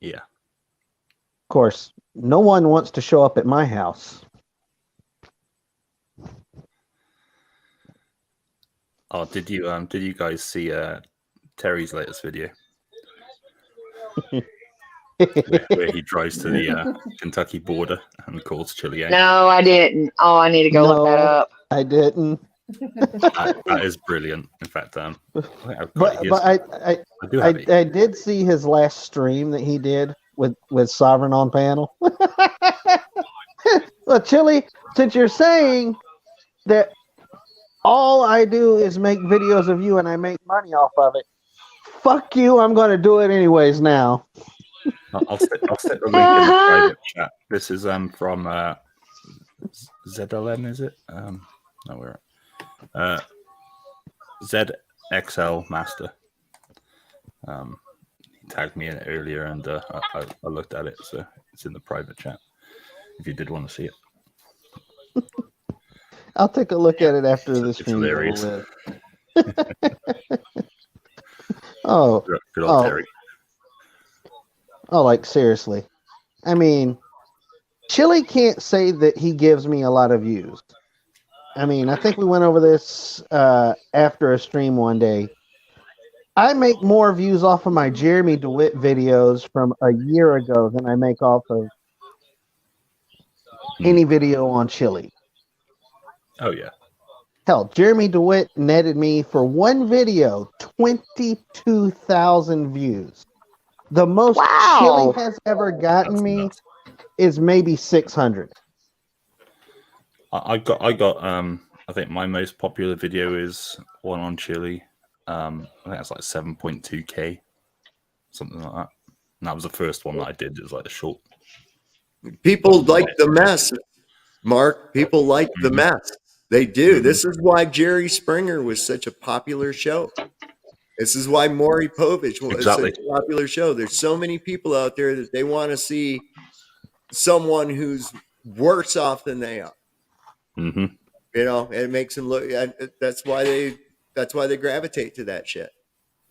D: Yeah.
A: Of course, no one wants to show up at my house.
D: Oh, did you guys see Terry's latest video? where he drives to the Kentucky border and calls Chille.
C: No, I didn't. Oh, I need to go look that up.
A: I didn't.
D: That is brilliant. In fact,
A: I did see his last stream that he did with Sovereign on panel. Well, Chille, since you're saying that all I do is make videos of you and I make money off of it, fuck you, I'm going to do it anyways now.
D: I'll stick the link in the private chat. This is from ZLM, is it? No, where? ZXL Master. He tagged me in it earlier, and I looked at it, so it's in the private chat. If you did want to see it.
A: I'll take a look at it after the
D: It's
A: stream's
D: hilarious.
A: over with. Oh,
D: Good old
A: oh,
D: Terry.
A: oh, like seriously. I mean, Chille can't say that he gives me a lot of views. I mean, I think we went over this after a stream one day. I make more views off of my Jeremy DeWitt videos from a year ago than I make off of any video on Chille.
D: Oh yeah.
A: Hell, Jeremy DeWitt netted me for one video 22,000 views. The most
C: Wow.
A: Chille has ever gotten
D: That's
A: me
D: nuts.
A: is maybe 600.
D: I got I think my most popular video is one on Chille. I think that's like 7.2k, something like that. And that was the first one that I did. It was like a short.
E: People like the mess, Mark. People like the
D: Mhm.
E: mess. They do.
D: Mhm.
E: This is why Jerry Springer was such a popular show. This is why Maury Povich was
D: Exactly.
E: such a popular show. There's so many people out there that they want to see someone who's worse off than they are.
D: Mm-hmm.
E: You know, and it makes them look. That's why they gravitate to that shit.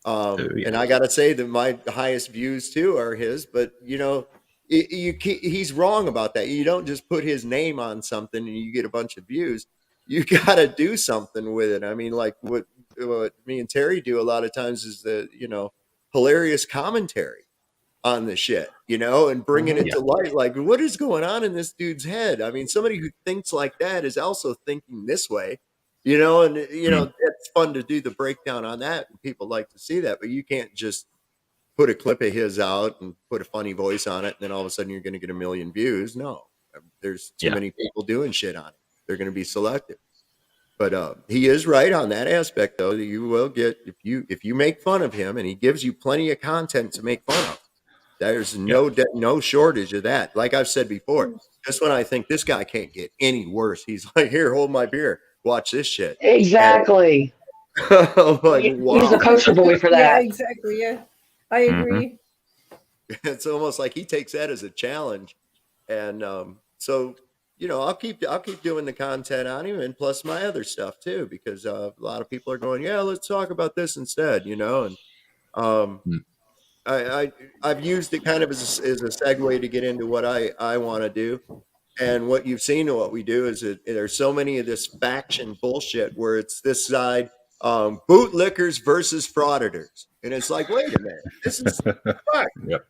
D: Yeah.
E: And I gotta say that my highest views too are his. But you know, he's wrong about that. You don't just put his name on something and you get a bunch of views. You gotta do something with it. I mean, like what me and Terry do a lot of times is the hilarious commentary on the shit, and bringing it
D: Yeah.
E: to light. Like, what is going on in this dude's head? I mean, somebody who thinks like that is also thinking this way, and it's fun to do the breakdown on that. And people like to see that, but you can't just put a clip of his out and put a funny voice on it, and then all of a sudden you're going to get a million views. No, there's too
D: Yeah.
E: many people doing shit on it. They're going to be selective. But he is right on that aspect, though. That you will get if you make fun of him, and he gives you plenty of content to make fun of. There's no shortage of that. Like I've said before, just when I think this guy can't get any worse, he's like, "Here, hold my beer. Watch this shit."
C: Exactly.
E: I'm like, wow.
C: He's the poster boy for
F: Yeah,
C: that.
F: exactly. Yeah, I agree.
E: It's almost like he takes that as a challenge, and so I'll keep doing the content on him, and plus my other stuff too, because a lot of people are going, yeah, let's talk about this instead, and I've used it kind of as a segue to get into what I want to do. And what you've seen and what we do is there's so many of this faction bullshit where it's this side, bootlickers versus frauditors. And it's like, wait a minute, this is fuck.
D: Yep.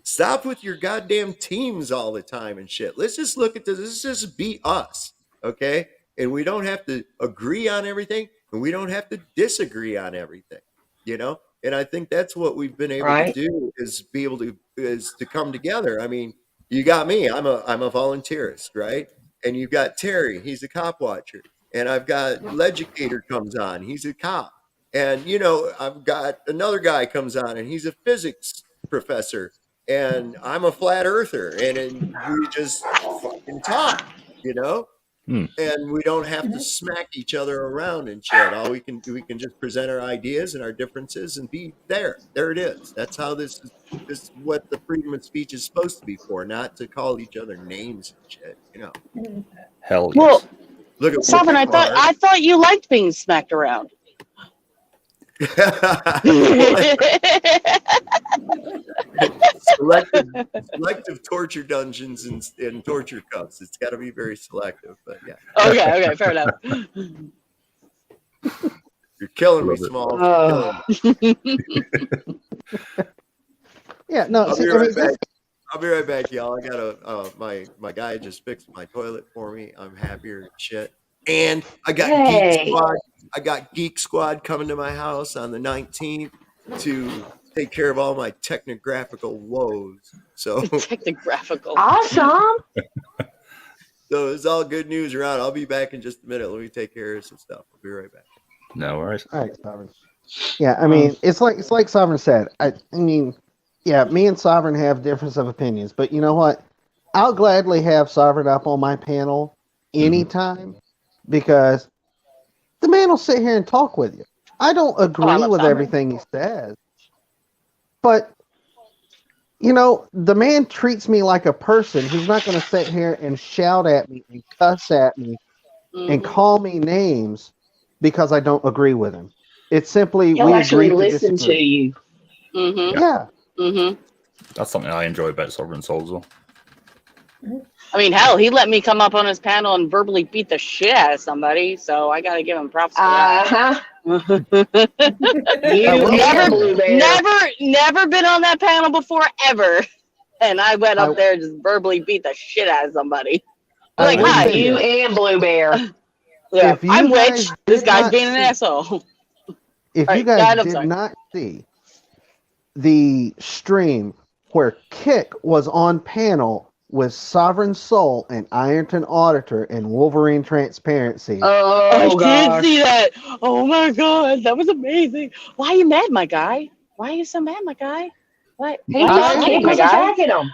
E: Stop with your goddamn teams all the time and shit. Let's just look at this. Let's just be us. Okay. And we don't have to agree on everything, and we don't have to disagree on everything, And I think that's what we've been able to do is to come together. I mean, you got me. I'm a volunteerist, right? And you've got Terry. He's a cop watcher. And I've got Legicator comes on. He's a cop. And I've got another guy comes on, and he's a physics professor. And I'm a flat earther. And we just fucking talk, And we don't have to smack each other around and shit. All we can do, we can just present our ideas and our differences and be there. There it is. That's how this is what the freedom of speech is supposed to be for, not to call each other names and shit,
D: Hell
C: Well,
D: yes.
E: Look at
C: Sovereign, I thought you liked being smacked around.
E: selective torture dungeons and torture cups. It's got to be very selective, but yeah.
C: Okay, fair enough.
E: You're killing me,
D: Love it.
E: Small. You're killing me.
A: Yeah, no.
E: I'll
A: See,
E: be
A: I mean,
E: right back. I'll be right back, y'all. I got my guy just fixed my toilet for me. I'm happier than shit. And I got Geek Squad. I got Geek Squad coming to my house on the 19th to take care of all my technographical woes. So
C: Technographical.
G: Awesome.
E: So it's all good news around. I'll be back in just a minute. Let me take care of some stuff. I'll be right back.
D: No worries.
A: all right, Sovereign. Yeah, I mean, it's like Sovereign said. I mean, yeah, me and Sovereign have difference of opinions, but you know what? I'll gladly have Sovereign up on my panel anytime because the man will sit here and talk with you. I don't agree
C: love
A: with
C: Sovereign.
A: everything he says, but the man treats me like a person. He's not going to sit here and shout at me and cuss at me and call me names because I don't agree with him. It's simply
G: He'll
A: we
G: actually
A: agree to
G: listen to
A: disagree.
G: you.
H: Mm-hmm.
A: Yeah.
H: Mm-hmm.
D: That's something I enjoy about Sovereign Souls.
H: I mean, hell, he let me come up on his panel and verbally beat the shit out of somebody, so I gotta give him props for that.
G: You
A: will
G: and Blue Bear.
H: never been on that panel before, ever. And I went up
A: I-
H: there and just verbally beat the shit out of somebody.
A: I
H: Like,
A: will
H: hi,
A: say
G: You
A: this.
G: and Blue Bear.
H: Yeah,
A: If you
H: I'm
A: guys
H: Witch. This
A: did
H: guy's
A: not
H: being an
A: see-
H: asshole.
A: If
H: All
A: you
H: right,
A: guys
H: Dad, I'm
A: did
H: sorry.
A: not see the stream where Kick was on panel with Sovereign Soul and Ironton Auditor and Wolverine Transparency,
G: Oh,
H: I did
G: gosh.
H: see that. Oh my god, that was amazing. Why are you mad, my guy? Why are you so mad, my guy? What?
G: He
H: Why
G: thought
H: are you
G: Kid
H: mad, my
G: was
H: guy?
G: attacking him. He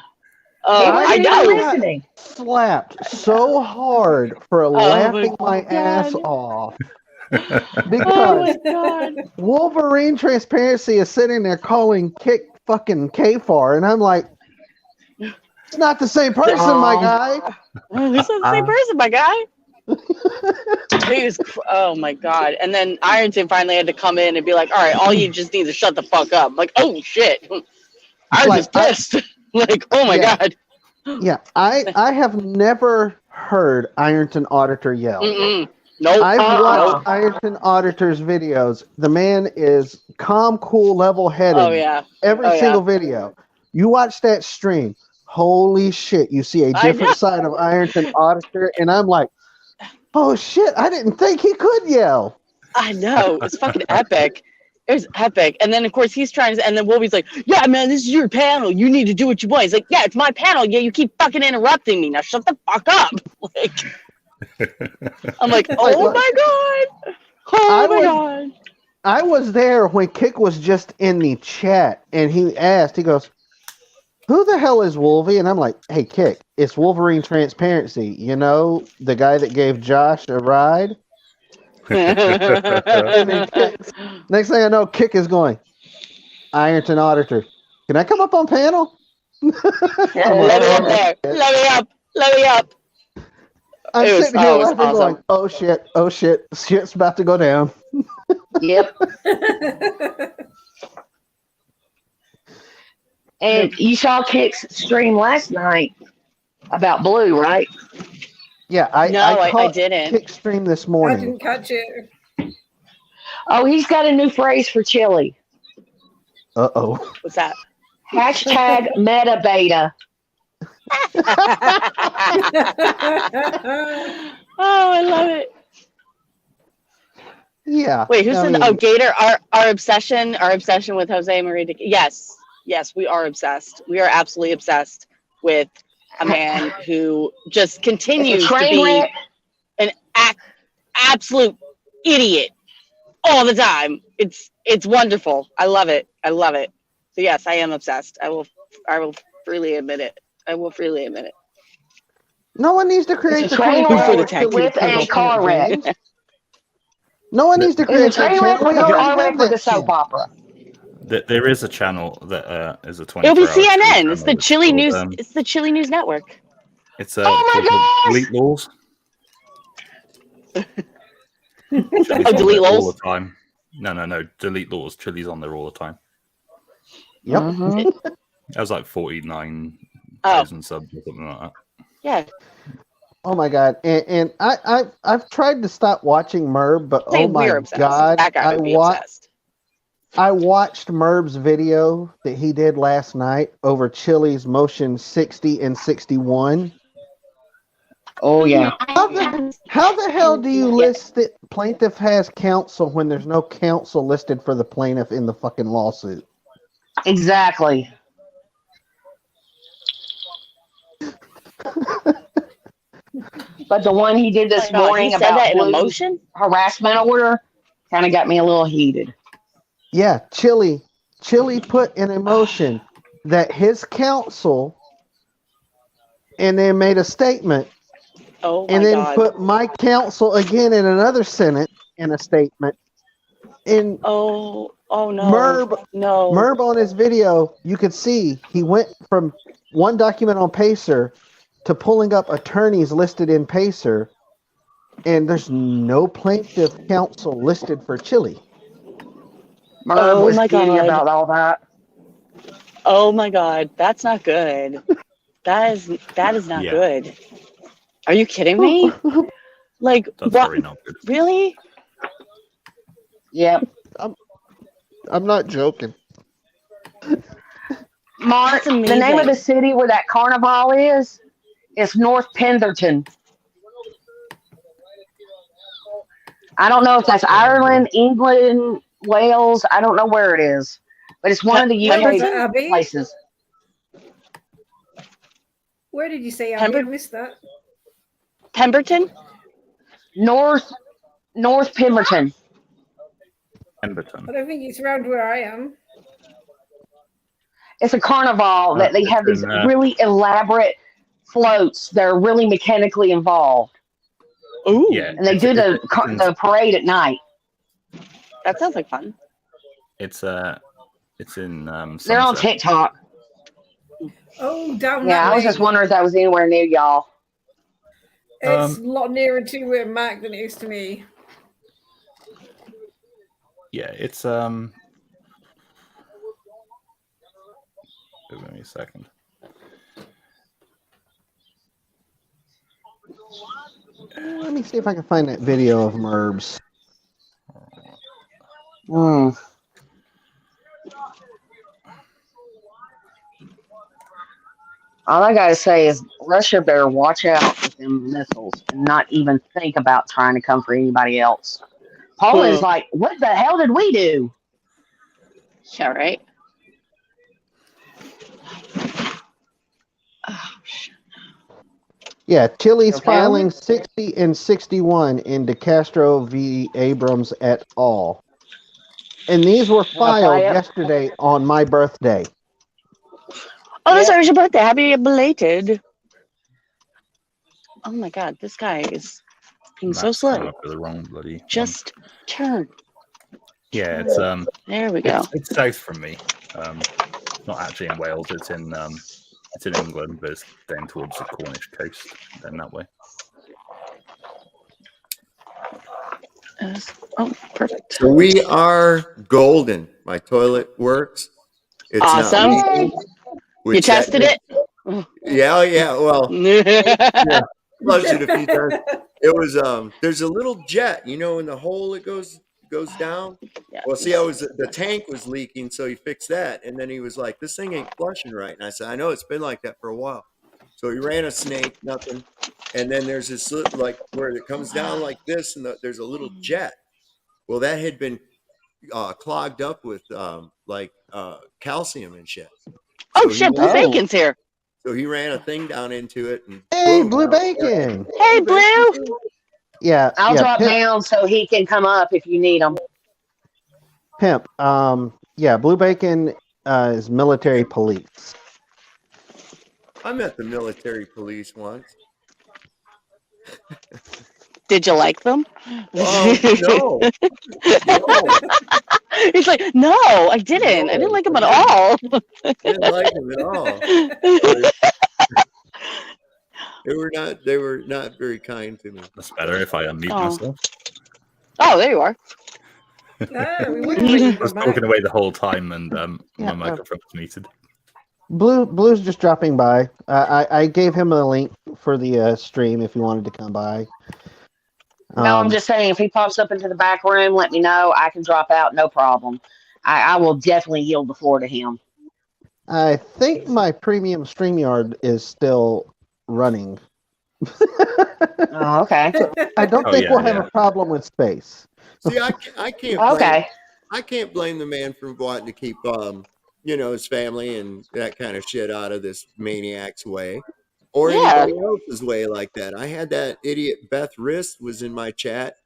H: Oh,
G: wasn't
H: I
G: even
H: know.
G: listening.
A: slapped so hard for laughing my ass
H: God.
A: off
H: Oh
A: because
H: my god.
A: Wolverine Transparency is sitting there calling Kick fucking K-Far, and I'm like, it's not the same person, my
G: Wrong.
A: guy.
H: This is the same person, my guy. He was, oh my god. And then Ironton finally had to come in and be like, all right, all you just need to shut the fuck up. I'm like, oh shit. I was just pissed. Like, oh my
A: Yeah.
H: god.
A: Yeah, I have never heard Ironton Auditor yell.
H: Mm-mm. Nope.
A: I've
G: Uh-uh.
A: watched Ironton Auditor's videos. The man is calm, cool, level-headed.
H: Oh yeah.
A: Every
H: Oh, yeah.
A: single video. You watch that stream. Holy shit! You see a
H: I know.
A: different side of Ironton Auditor, and I'm like, oh shit! I didn't think he could yell.
H: I know. It's fucking epic. It was epic. And then, of course, he's trying to, and then Wolby's like, yeah, man, this is your panel. You need to do what you want. He's like, yeah, it's my panel. Yeah, you keep fucking interrupting me. Now shut the fuck up. Like, I'm like, oh my god. Oh my god.
A: I was there when Kick was just in the chat, and he asked, he goes, who the hell is Wolvie? And I'm like, hey, Kick, it's Wolverine Transparency. You know, the guy that gave Josh a ride? And then next thing I know, Kick is going, Ironton Auditor, can I come up on panel?
H: Let me up there. Let me up. Let me up.
A: I'm
H: It was-
A: sitting here
H: oh, it was
A: laughing, going,
H: awesome.
A: oh shit, shit's about to go down.
G: Yep. And you saw Kick's stream last night about Blue, right?
A: Yeah,
H: No, I
A: caught
H: didn't.
A: Kick stream this
F: I
A: morning.
F: didn't catch it.
G: Oh, he's got a new phrase for Chille.
A: Uh-oh.
H: What's that?
G: Hashtag meta beta.
H: Oh, I love it.
A: Yeah.
H: Wait, who
A: I
H: said?
A: mean,
H: Oh, Gator. Our obsession with Jose Maria. Yes, we are obsessed. We are absolutely obsessed with a man who just continues
G: It's a
H: to
G: train
H: be
G: wreck.
H: an absolute idiot all the time. It's wonderful. I love it. I love it. So yes, I am obsessed. I will freely admit it. I will freely admit it.
A: no one needs to create
G: It's a
A: the
G: train
A: 24
G: wreck
A: hours
H: with
A: to
G: with
A: win
G: a car wreck.
A: games. No one needs to
G: It's a
A: create that
G: train wreck
A: channel.
G: with
A: We
G: a
A: already
G: car wreck
A: have
G: with a
A: that
G: soap
A: shit.
G: opera.
D: There is a channel that is a 24
H: It'll be
D: hour stream
H: CNN. It's the
D: channel.
H: Chille
D: called,
H: News. It's the Chille News Network.
D: It's
G: Oh my
D: called
G: gosh!
D: Delete Laws. Chille's
H: Oh,
D: on
H: Delete
D: there all
H: Laws?
D: the time. No. Delete Laws. Chille's on there all the time.
A: Yep.
G: Mhm.
D: That was like 49,000 subs or something like that.
H: Yeah.
A: Oh my god. And I've tried to stop watching Merb, but
H: Say
A: oh my
H: we're obsessed.
A: god.
H: That guy would be obsessed.
A: I watched Merb's video that he did last night over Chille's Motion 60 and 61.
G: Oh yeah.
A: How the hell do you list that plaintiff has counsel when there's no counsel listed for the plaintiff in the fucking lawsuit?
G: Exactly. But the one he did this
H: Oh my God,
G: morning
H: he said
G: about
H: that in
G: Blue's
H: emotion.
G: harassment order kind of got me a little heated.
A: Yeah, Chille put in a motion that his counsel and then made a statement
H: Oh my
A: and then
H: God.
A: put my counsel again in another sentence in a statement. And
H: Oh no.
A: Merb on his video, you could see he went from one document on Pacer to pulling up attorneys listed in Pacer And there's no plaintiff counsel listed for Chille.
C: Merv
H: Oh
C: was
H: my
C: giddy
H: God.
C: about all that.
H: Oh my God, that's not good. That is not
D: Yeah.
H: good. Are you kidding me? Like,
D: That's
H: what?
D: very not good.
H: Really?
C: Yep.
A: I'm not joking.
C: Mark,
H: That's
C: the name of the
H: amazing.
C: city where that carnival is North Pendleton. I don't know if that's Ireland, England, Wales. I don't know where it is, but it's one of the
F: Where was
C: UK
F: that,
H: Pemberton?
F: Abby?
C: places.
F: Where did you say, Abby? I missed that.
H: Pemberton?
C: North Pemberton.
D: Pemberton.
F: I don't think it's around where I am.
C: It's a carnival that they
D: It's
C: have these
D: in,
C: really elaborate floats that are really mechanically involved,
H: Ooh,
D: Yeah,
C: and they do the parade at night.
H: that sounds like fun.
D: it's in
C: They're on
D: Somerset.
C: TikTok.
F: Oh, down
C: Yeah,
F: that
C: I was
F: way.
C: just wondering if that was anywhere near y'all.
F: It's a lot nearer to Mac than it is to me.
D: Yeah, it's Give me a second.
A: Let me see if I can find that video of Merbs.
C: Mm. All I gotta say is Russia better watch out with them missiles and not even think about trying to come for anybody else. Poland's like, what the hell did we do?
H: Yeah, right. Oh, shit.
A: Yeah, Chille's
C: Okay.
A: filing 60 and 61 in De Castro v. Abrams et al. And these were filed
C: it?
A: yesterday on my birthday.
H: Oh, that's
C: Yeah.
H: always your birthday. Happy belated. Oh my God, this guy is being so
D: Matt's coming
H: slow.
D: up with the wrong bloody one.
H: Just turn.
D: Yeah, it's
H: There we go.
D: it's south from me. Not actually in Wales. It's in England, but it's down towards the Cornish coast, then that way.
H: Oh, perfect.
E: So we are golden. My toilet works. It's
H: Awesome.
E: not leaking.
H: You
E: which that-
H: tested it?
E: Yeah, yeah. Well,
H: Yeah.
E: flushed it a few times. It was there's a little jet, you know, in the hole it goes down. Well, see, the tank was leaking, so he fixed that, and then he was like, "This thing ain't flushing right." And I said, "I know, it's been like that for a while." So he ran a snake, nothing, and then there's this like where it comes down like this, and there's a little jet. Well, that had been clogged up with calcium and shit.
H: Oh,
E: So
H: shit, Blue Bacon's here.
E: So he ran a thing down into it, and
A: Hey,
E: boom,
A: Blue
E: now it's
A: Bacon!
H: Hey, Blue.
A: Yeah,
C: I'll
A: yeah,
C: drop down so he can come up if you need him.
A: Pimp. Yeah, Blue Bacon is military police.
E: I met the military police once.
H: Did you like them?
E: No.
H: He's like, no, I didn't. I didn't like them at all.
E: Didn't like them at all. They were not very kind to me.
D: That's better if I unmute
H: Oh.
D: myself.
H: Oh, there you are.
F: No, we wouldn't let you
D: I
F: go
D: was
F: back.
D: talking away the whole time, and
A: Yeah,
D: my microphone was muted.
A: Blue's just dropping by. I gave him a link for the stream if he wanted to come by.
C: No, I'm just saying, if he pops up into the back room, let me know. I can drop out, no problem. I will definitely yield the floor to him.
A: I think my premium StreamYard is still running.
C: Oh, okay.
A: I don't
D: Oh,
A: think
D: yeah,
A: we'll have
D: yeah.
A: a problem with space.
E: See, I can't blame,
C: Okay.
E: I can't blame the man for wanting to keep his family and that kind of shit out of this maniac's way. Or
H: Yeah.
E: anybody else's way like that. I had that idiot Beth Wrist was in my chat.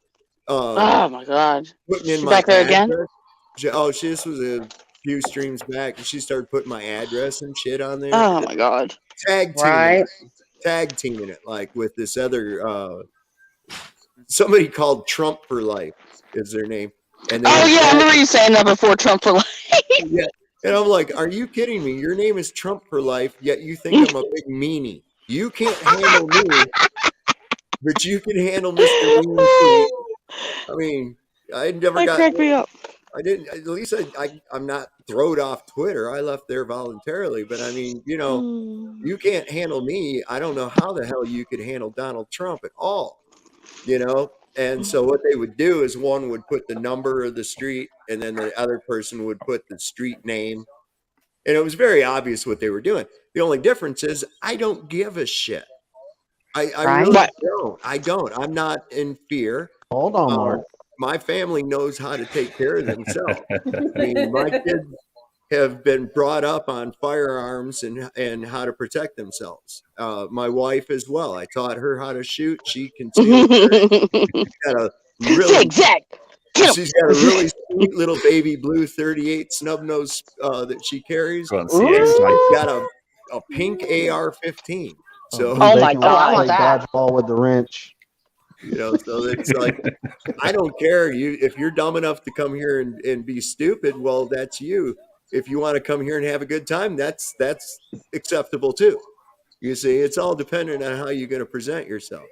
H: Oh, my God.
E: Putting in
H: She
E: my
H: back there again?
E: address. This was a few streams back, and she started putting my address and shit on there.
H: Oh, my God.
E: Tag teaming it like with this other somebody called Trump for Life is their name. And
H: Oh, yeah, I remember you saying that before Trump for life.
E: yeah. And I'm like, are you kidding me? Your name is Trump for Life, yet you think I'm a big meanie. You can't handle me. but you can handle Mr. Mean Tweet. I mean, I never
H: That
E: got.
H: cracked me up.
E: I didn't. At least I'm not throwed off Twitter. I left there voluntarily. But I mean, you can't handle me. I don't know how the hell you could handle Donald Trump at all. And so what they would do is one would put the number of the street, and then the other person would put the street name. And it was very obvious what they were doing. The only difference is I don't give a shit. I
G: Right.
E: really
H: What?
E: don't. I don't. I'm not in fear.
A: Hold on, Mark.
E: My family knows how to take care of themselves. I mean, my kids have been brought up on firearms and how to protect themselves. My wife as well. I taught her how to shoot. She concealed. She's got a
H: Zigzag.
E: she's got a really sweet little baby blue 38 snub nose that she carries.
D: Go on, see it. It's like-
E: She's got a pink AR-15 So
H: Oh my
A: Bacon
H: God.
A: would play
G: that.
A: dodgeball with the wrench.
E: so it's like, I don't care. If you're dumb enough to come here and be stupid, well, that's you. If you want to come here and have a good time, that's acceptable too. You see, it's all dependent on how you're going to present yourself.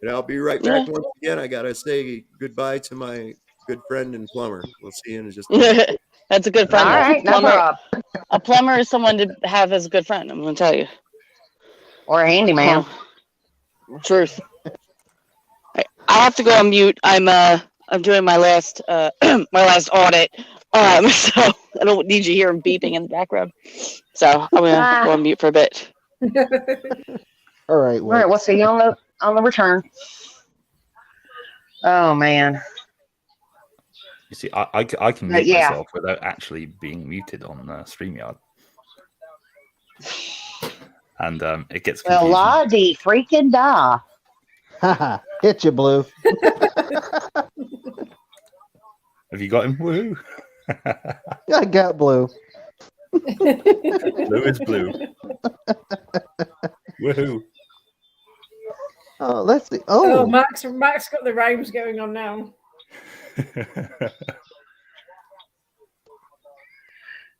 E: And I'll be right back once again. I got to say goodbye to my good friend and plumber. We'll see you in just a minute.
H: That's a good friend.
G: All right, no
H: Plumber,
G: problem.
H: a plumber is someone to have as a good friend. I'm going to tell you.
G: Or a handyman.
H: Truth. I have to go on mute. I'm doing my last my last audit. So I don't need you hearing beeping in the background. So I'm gonna go on mute for a bit.
A: All right.
G: All right, we'll see you on the return. Oh man.
D: You see, I can mute myself without actually being muted on StreamYard. And it gets confusing.
G: Well, la di freaking da.
A: Haha, hit you, Blue.
D: Have you got him? Woohoo!
A: I got Blue.
D: Blue is blue. Woohoo!
A: Oh, let's see.
F: Oh,
A: Oh,
F: Max got the rhymes going on now.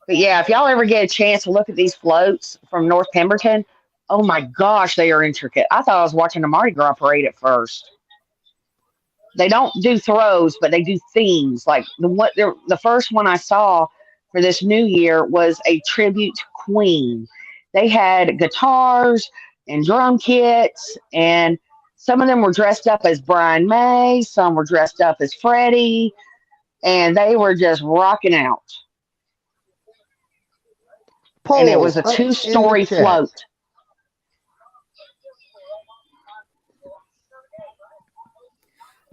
G: But yeah, if y'all ever get a chance to look at these floats from North Pemberton, oh my gosh, they are intricate. I thought I was watching a Mardi Gras parade at first. They don't do throws, but they do themes. Like the first one I saw for this new year was a tribute to Queen. They had guitars and drum kits, and some of them were dressed up as Brian May, some were dressed up as Freddie, and they were just rocking out. And it was a
A: poll up in the
G: 2-story
A: chat.
G: float.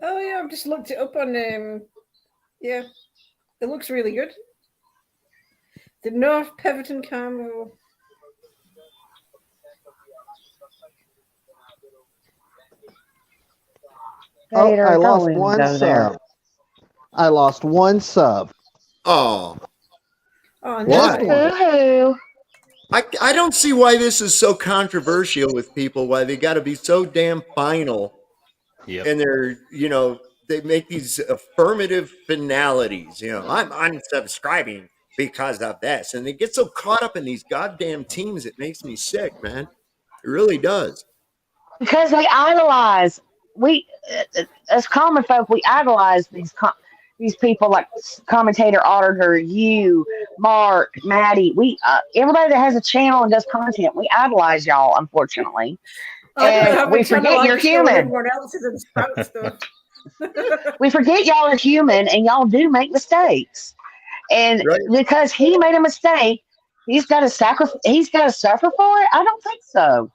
F: Oh yeah, I've just looked it up on yeah. It looks really good. The North Pemberton Carnival.
A: Oh,
G: Later,
A: I lost
G: don't
A: one
G: go there.
A: sub. I lost one sub.
E: Oh,
F: Oh,
E: Why?
F: no.
G: Woohoo.
E: I don't see why this is so controversial with people, why they got to be so damn final.
D: Yep.
E: And they're, they make these affirmative finalities. I'm unsubscribing because of this. And they get so caught up in these goddamn teams, it makes me sick, man. It really does.
G: Because we idolize, as common folk, we idolize these people like commentator, auditor, you, Mark, Maddie. Everybody that has a channel and does content, we idolize y'all, unfortunately.
F: I don't
G: And
F: have
G: we
F: a channel,
G: forget
F: I
G: you're
F: just go
G: human.
F: everyone else's and spout stuff.
G: We forget y'all are human and y'all do make mistakes. And
E: Right.
G: because he made a mistake, he's got to suffer for it? I don't think so.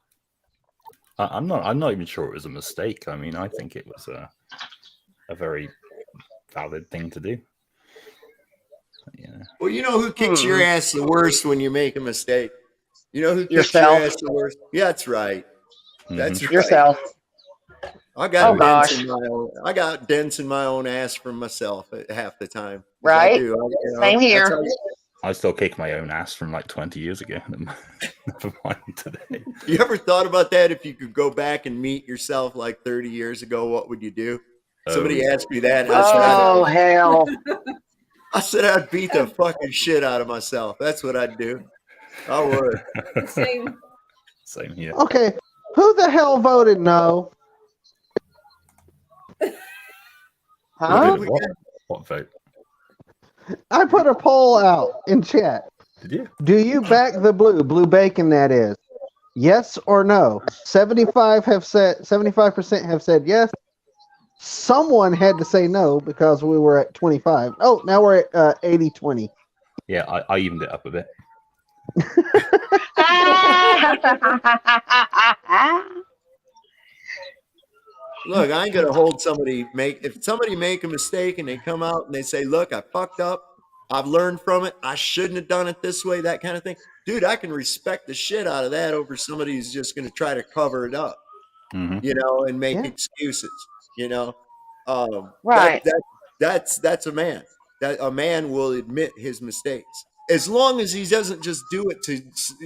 D: I'm not even sure it was a mistake. I mean, I think it was a very valid thing to do. Yeah.
E: Well, you know who kicks your ass the worst when you make a mistake? You know who kicks
G: Yourself.
E: your ass the worst? Yeah, that's right. That's right.
G: Yourself.
E: I got
G: Oh,
E: dents
G: gosh.
E: in my own. I got dents in my own ass from myself at half the time. 'Cause
G: Right?
E: I do.
G: Same here.
E: that's how-
D: I still kick my own ass from like 20 years ago. Never mind today.
E: You ever thought about that? If you could go back and meet yourself like 30 years ago, what would you do? Somebody asked me that. And
G: Oh, hell.
E: I said I'd beat the fucking shit out of myself. That's what I'd do. I would.
F: Same.
D: Same here.
A: Okay, who the hell voted no?
G: Huh?
E: did we
D: What?
E: get?
D: What vote?
A: I put a poll out in chat.
D: Did you?
A: Do you back the blue bacon that is? Yes or no? 75% have said yes. Someone had to say no because we were at 25. Oh, now we're at 80-20.
D: Yeah, I evened it up a bit.
E: Look, I ain't gonna hold somebody if somebody make a mistake and they come out and they say, "Look, I fucked up. I've learned from it. I shouldn't have done it this way." That kind of thing, dude. I can respect the shit out of that over somebody who's just gonna try to cover it up,
D: Hmm.
E: and make
A: Yeah.
E: excuses.
G: Right.
E: That's a man. That a man will admit his mistakes as long as he doesn't just do it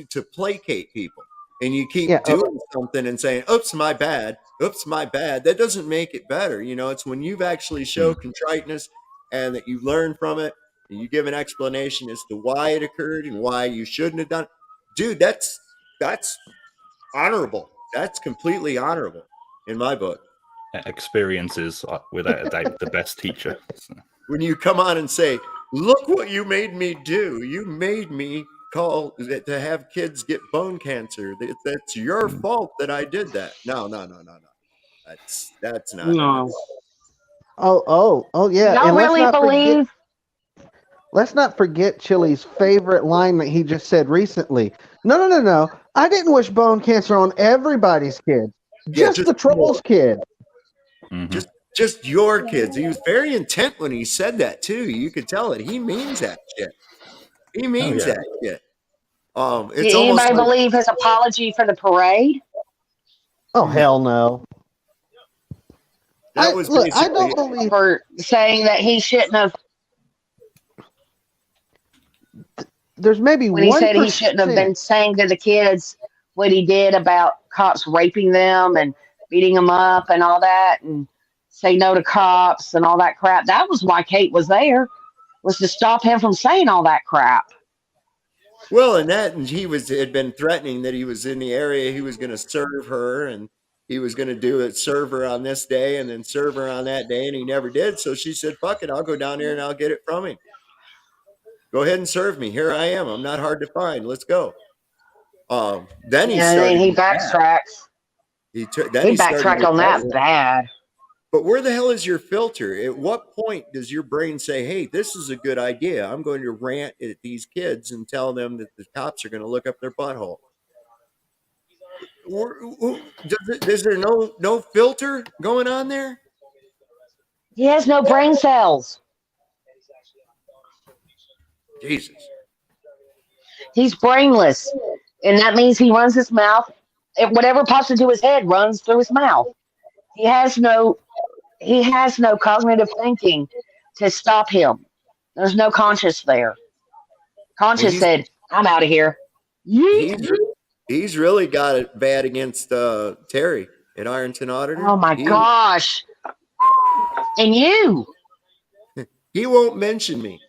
E: to placate people. And you keep
A: Yeah.
E: doing something and saying, "Oops, my bad. Oops, my bad." That doesn't make it better. It's when you've actually showed contriteness and that you learn from it and you give an explanation as to why it occurred and why you shouldn't have done it. Dude, that's honorable. That's completely honorable in my book.
D: Experience is, without a doubt, the best teacher. So.
E: When you come on and say, "Look what you made me do. You made me call to have kids get bone cancer. That's your fault that I did that." No. That's not nice.
G: No.
A: Oh, yeah.
G: Y'all
A: And
G: really believe?
A: let's not forget Chille's favorite line that he just said recently. No. I didn't wish bone cancer on everybody's kid.
E: Yeah,
A: Just the troll's kid.
D: Mhm.
E: Just your kids. He was very intent when he said that too. You could tell it. He means that shit. He means
D: yeah.
E: that shit.
G: Did
E: It's almost
G: anybody
E: like,
G: believe his apology for the parade?
A: Oh, hell no.
E: that was
A: I
E: basically
A: don't believe.
G: For saying that he shouldn't have,
A: There's maybe
G: when he said he
A: 1%.
G: shouldn't have been saying to the kids what he did about cops raping them and beating them up and all that, and say no to cops and all that crap. That was why Kate was there, was to stop him from saying all that crap.
E: well, and he had been threatening that he was in the area. He was going to serve her, and he was going to do it, serve her on this day, and then serve her on that day, and he never did. So she said, "Fuck it, I'll go down there and I'll get it from him. Go ahead and serve me. Here I am. I'm not hard to find. Let's go." Then he
G: And then
E: started.
G: he
E: to get mad.
G: backtracks.
E: Then
G: He
E: he started to
G: backtracked
E: get
G: on that
E: mad.
G: bad.
E: But where the hell is your filter? At what point does your brain say, "Hey, this is a good idea. I'm going to rant at these kids and tell them that the cops are going to look up their butthole"? Is there no filter going on there?
G: He has no brain cells.
E: Jesus.
G: He's brainless. And that means he runs his mouth. Whatever pops into his head runs through his mouth. He has no cognitive thinking to stop him. There's no conscious there. Conscious said, "I'm out of here." Yeet.
E: He's really got it bad against Terry at Ironton Auditor.
G: Oh my gosh. And you.
E: He won't mention me.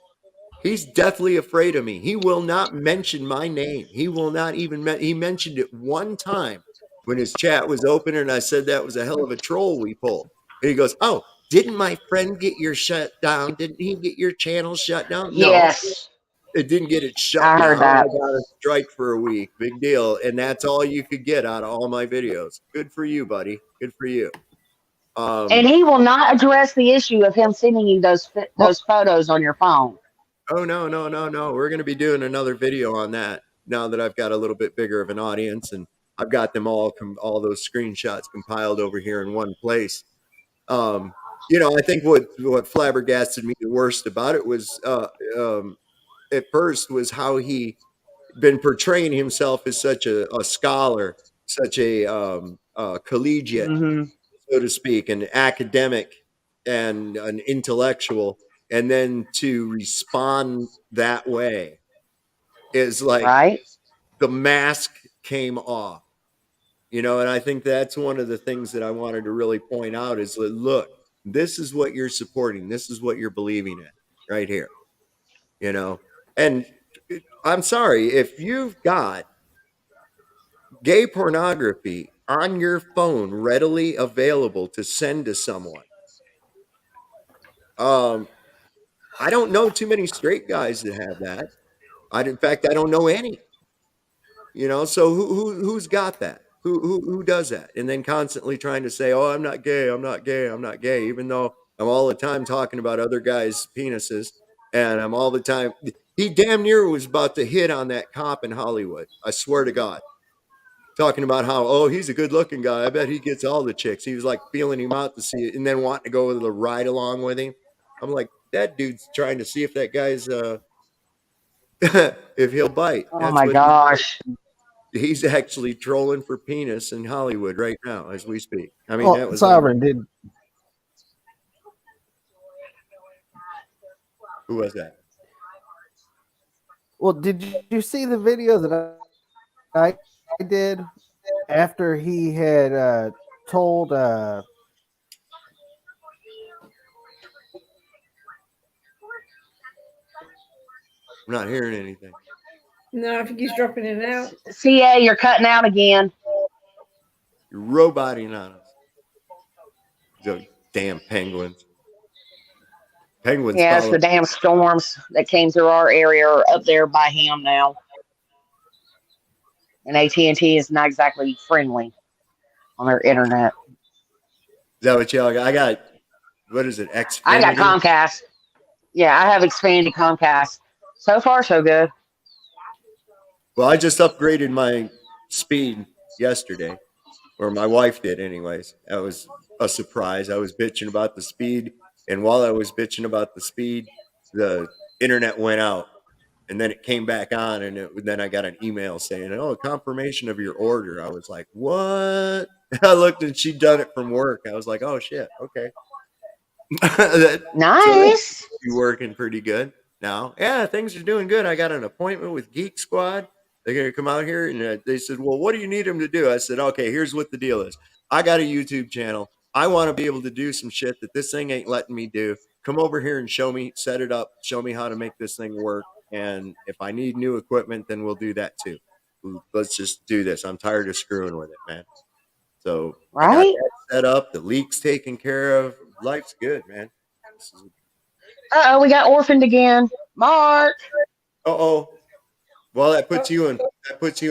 E: He's deathly afraid of me. He will not mention my name. He will not even he mentioned it one time when his chat was open and I said that was a hell of a troll we pulled. And he goes, "Oh, didn't my friend get your shut down? Didn't he get your channel shut down?"
G: Yes.
E: No, it didn't get it shut
G: I
E: down.
G: heard that.
E: I got a strike for a week. Big deal. And that's all you could get out of all my videos. Good for you, buddy. Good for you.
G: And he will not address the issue of him sending you those photos on your phone.
E: Oh, no. We're going to be doing another video on that now that I've got a little bit bigger of an audience and I've got them all those screenshots compiled over here in one place. I think what flabbergasted me the worst about it was at first was how he been portraying himself as such a scholar, such a collegiate,
G: Mm-hmm.
E: so to speak, an academic and an intellectual, and then to respond that way is like
G: Right?
E: the mask came off, and I think that's one of the things that I wanted to really point out is that, look, this is what you're supporting, this is what you're believing in right here, and I'm sorry if you've got gay pornography on your phone readily available to send to someone. I don't know too many straight guys that have that. In fact, I don't know any. So who's got that? Who does that? And then constantly trying to say, "Oh, I'm not gay. I'm not gay. I'm not gay," even though I'm all the time talking about other guys' penises, and I'm all the time. He damn near was about to hit on that cop in Hollywood. I swear to God, talking about how, oh, he's a good-looking guy. I bet he gets all the chicks. He was like feeling him out to see it, and then wanting to go with the ride along with him. I'm like, that dude's trying to see if that guy's if he'll bite.
G: Oh
E: That's
G: my
E: what
G: gosh.
E: he's actually trolling for penis in Hollywood right now as we speak. I mean,
A: Well,
E: that was
A: Sovereign did.
E: Who was that?
A: Well, did you see the video that I did after he had told?
E: I'm not hearing anything.
F: No, I think he's dropping in and out.
G: CA, you're cutting out again.
E: You're roboting on us. The damn penguins. Penguins
G: Yeah, it's
E: follow.
G: the damn storms that came through our area are up there by him now. And AT&T is not exactly friendly on their internet.
E: Is that what y'all got? I got, what is it, Xfinity?
G: I got Comcast. Yeah, I have expanded Comcast. So far, so good.
E: Well, I just upgraded my speed yesterday, or my wife did anyways. That was a surprise. I was bitching about the speed, and while I was bitching about the speed, the internet went out, and then it came back on, and then I got an email saying, "Oh, confirmation of your order." I was like, "What?" I looked, and she'd done it from work. I was like, "Oh shit, okay."
G: Nice.
E: So be working pretty good now. Yeah, things are doing good. I got an appointment with Geek Squad. They're going to come out here, and they said, "Well, what do you need them to do?" I said, "Okay, here's what the deal is. I got a YouTube channel. I want to be able to do some shit that this thing ain't letting me do. Come over here and show me, set it up, show me how to make this thing work. And if I need new equipment, then we'll do that too. Let's just do this. I'm tired of screwing with it, man." So I got
G: Right?
E: that set up. The leak's taken care of. Life's good, man.
G: Uh-oh, we got orphaned again. Mark.
E: Uh-oh. Well, that puts you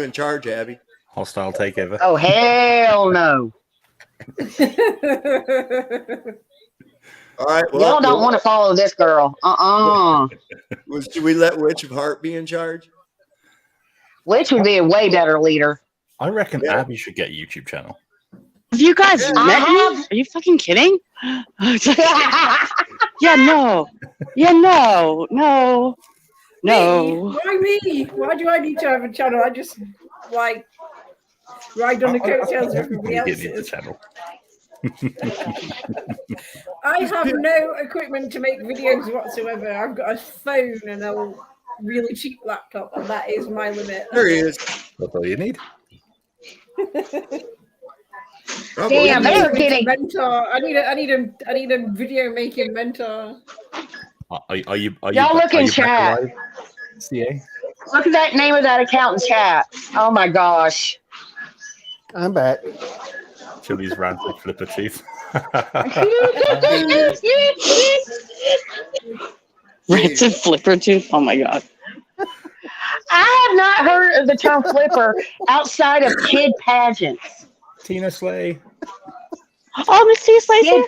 E: in charge, Abby.
D: Hostile takeover.
G: Oh, hell no.
E: All right. Well,
G: Y'all don't want to follow this girl.
E: Should we let Witch of Heart be in charge?
G: Witch would be a way better leader.
D: I reckon Abby should get a YouTube channel.
H: Have you guys met me? Are you fucking kidding? Yeah, no. Yeah, no. No. No.
F: Why me? Why do I need to have a channel? I just like ride on the coattails of everybody
D: You give me the
F: else's.
D: channel.
F: I have no equipment to make videos whatsoever. I've got a phone and a really cheap laptop, and that is my limit.
E: There he is.
D: That's all you need.
G: Damn, they were getting.
F: mentor. I need a video making mentor.
D: Are you
G: Y'all look in
D: back
G: chat.
D: alive, CA?
G: Look at that name of that account in chat. Oh my gosh.
A: I'm back.
D: Chille's ranted flipper tooth.
H: Rancid flipper tooth. Oh my god.
G: I have not heard of the term flipper outside of kid pageants.
D: Tina Slay.
H: Oh, Miss T. Slater.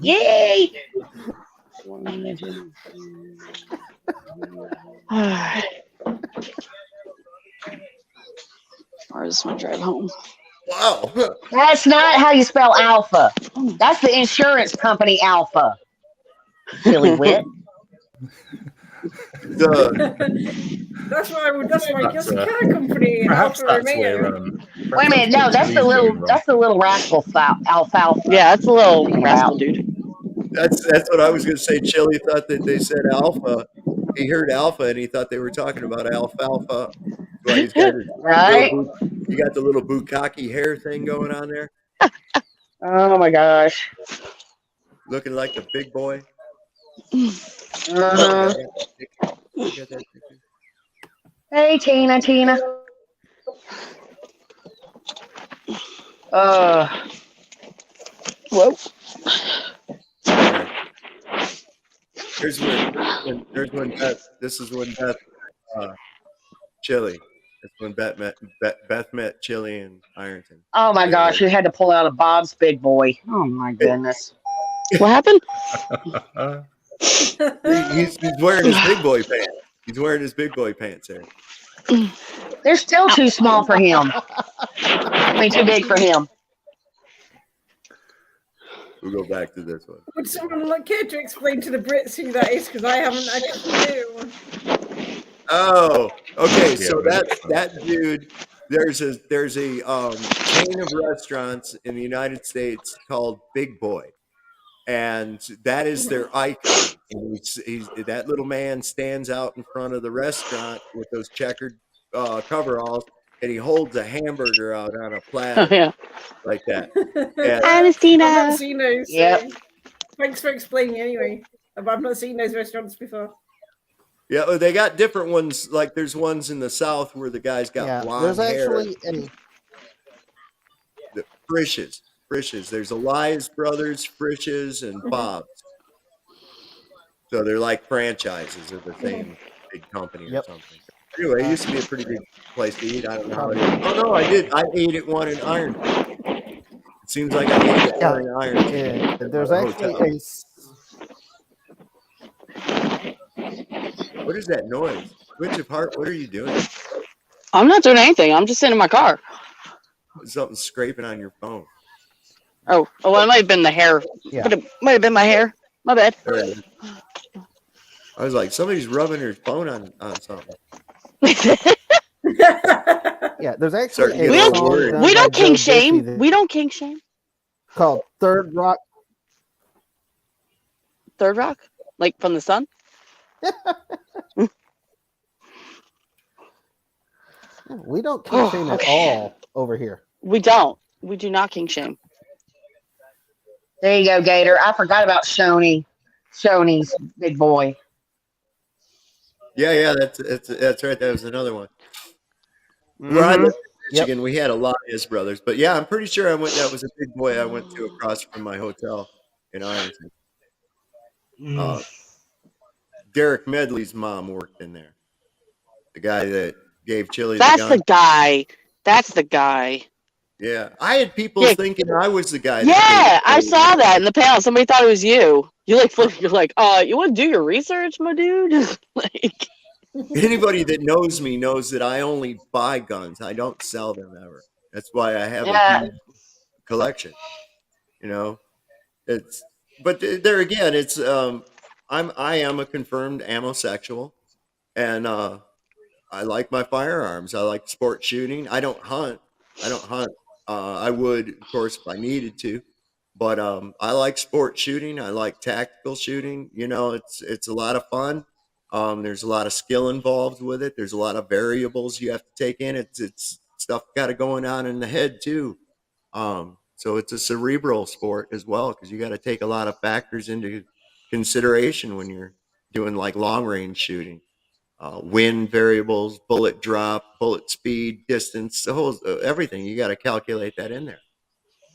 G: Yay!
H: Or is my drive home?
E: Wow.
G: That's not how you spell alpha. That's the insurance company alpha. Silly wit.
F: That's my car company.
D: Perhaps
F: Alfa
D: that's where.
F: Romeo.
G: Wait a minute, no, that's the little rascal alfalfa.
H: Yeah, that's a little rascal dude.
E: That's what I was going to say. Chille thought that they said alpha. He heard alpha and he thought they were talking about alfalfa. Well, he's got
G: Right?
E: you got the little bukkake hair thing going on there,
G: Oh my gosh.
E: looking like the big boy.
G: Uh-huh. Hey, Tina.
H: Whoa.
E: There's when Beth. This is when Beth Chille. That's when Beth met Chille and Ironton.
G: Oh my gosh, you had to pull out a Bob's Big Boy. Oh my goodness.
H: What happened?
E: He's wearing his big boy pants. He's wearing his big boy pants there.
G: They're still too small for him. I mean, too big for him.
E: We'll go back to this one.
F: Would someone care to explain to the Brits who that is? Because I haven't a clue.
E: Oh, okay. So that dude, there's a chain of restaurants in the United States called Big Boy, and that is their icon. And he's that little man stands out in front of the restaurant with those checkered coveralls, and he holds a hamburger out on a platter like that. And,
H: Anestina.
F: I've not seen those.
G: Yep.
F: Thanks for explaining anyway. I've not seen those restaurants before.
E: yeah, they got different ones. Like there's ones in the South where the guy's got blonde
A: there's
E: hair.
A: actually
E: The Frisch's. There's Elias Brothers, Frisch's, and Bob's. So they're like franchises of the same big company or something. Anyway, it used to be a pretty good place to eat. I don't know how it is. Oh no, I did. I ate at one in Iron. It seems like I ate at one in Iron.
A: Yeah, there's actually
E: What is that noise? Witch of Heart, what are you doing?
H: I'm not doing anything. I'm just sitting in my car.
E: Something scraping on your phone.
H: Oh, well, it might have been the hair.
A: Yeah.
H: But it might have been my hair. My bad.
E: I was like, somebody's rubbing their phone on something.
A: Yeah, there's actually
E: We don't-
H: We don't kink shame. We don't kink shame.
A: called Third Rock.
H: Third Rock? Like from the sun?
A: We don't kink shame at all over here.
H: We don't. We do not kink shame.
G: There you go, Gator. I forgot about Shoney's Big Boy.
E: Yeah, that's right. That was another one. Where I lived in Michigan, we had Elias Brothers, but yeah, I'm pretty sure that was a Big Boy I went to across from my hotel in Ironton. Derek Medley's mom worked in there. The guy that gave Chille
H: That's
E: the gun.
H: the guy. That's the guy.
E: Yeah, I had people thinking I was the guy.
H: Yeah, I saw that in the panel. Somebody thought it was you. You're like, you want to do your research, my dude? Like,
E: Anybody that knows me knows that I only buy guns. I don't sell them ever. That's why I have a huge collection. You know, but there again, I am a confirmed ammosexual, and I like my firearms. I like sport shooting. I don't hunt. I would, of course, if I needed to, but I like sport shooting. I like tactical shooting. You know, it's a lot of fun. There's a lot of skill involved with it. There's a lot of variables you have to take in. It's stuff got going on in the head too. So it's a cerebral sport as well, because you got to take a lot of factors into consideration when you're doing like long range shooting. Wind variables, bullet drop, bullet speed, distance, the whole everything. You got to calculate that in there,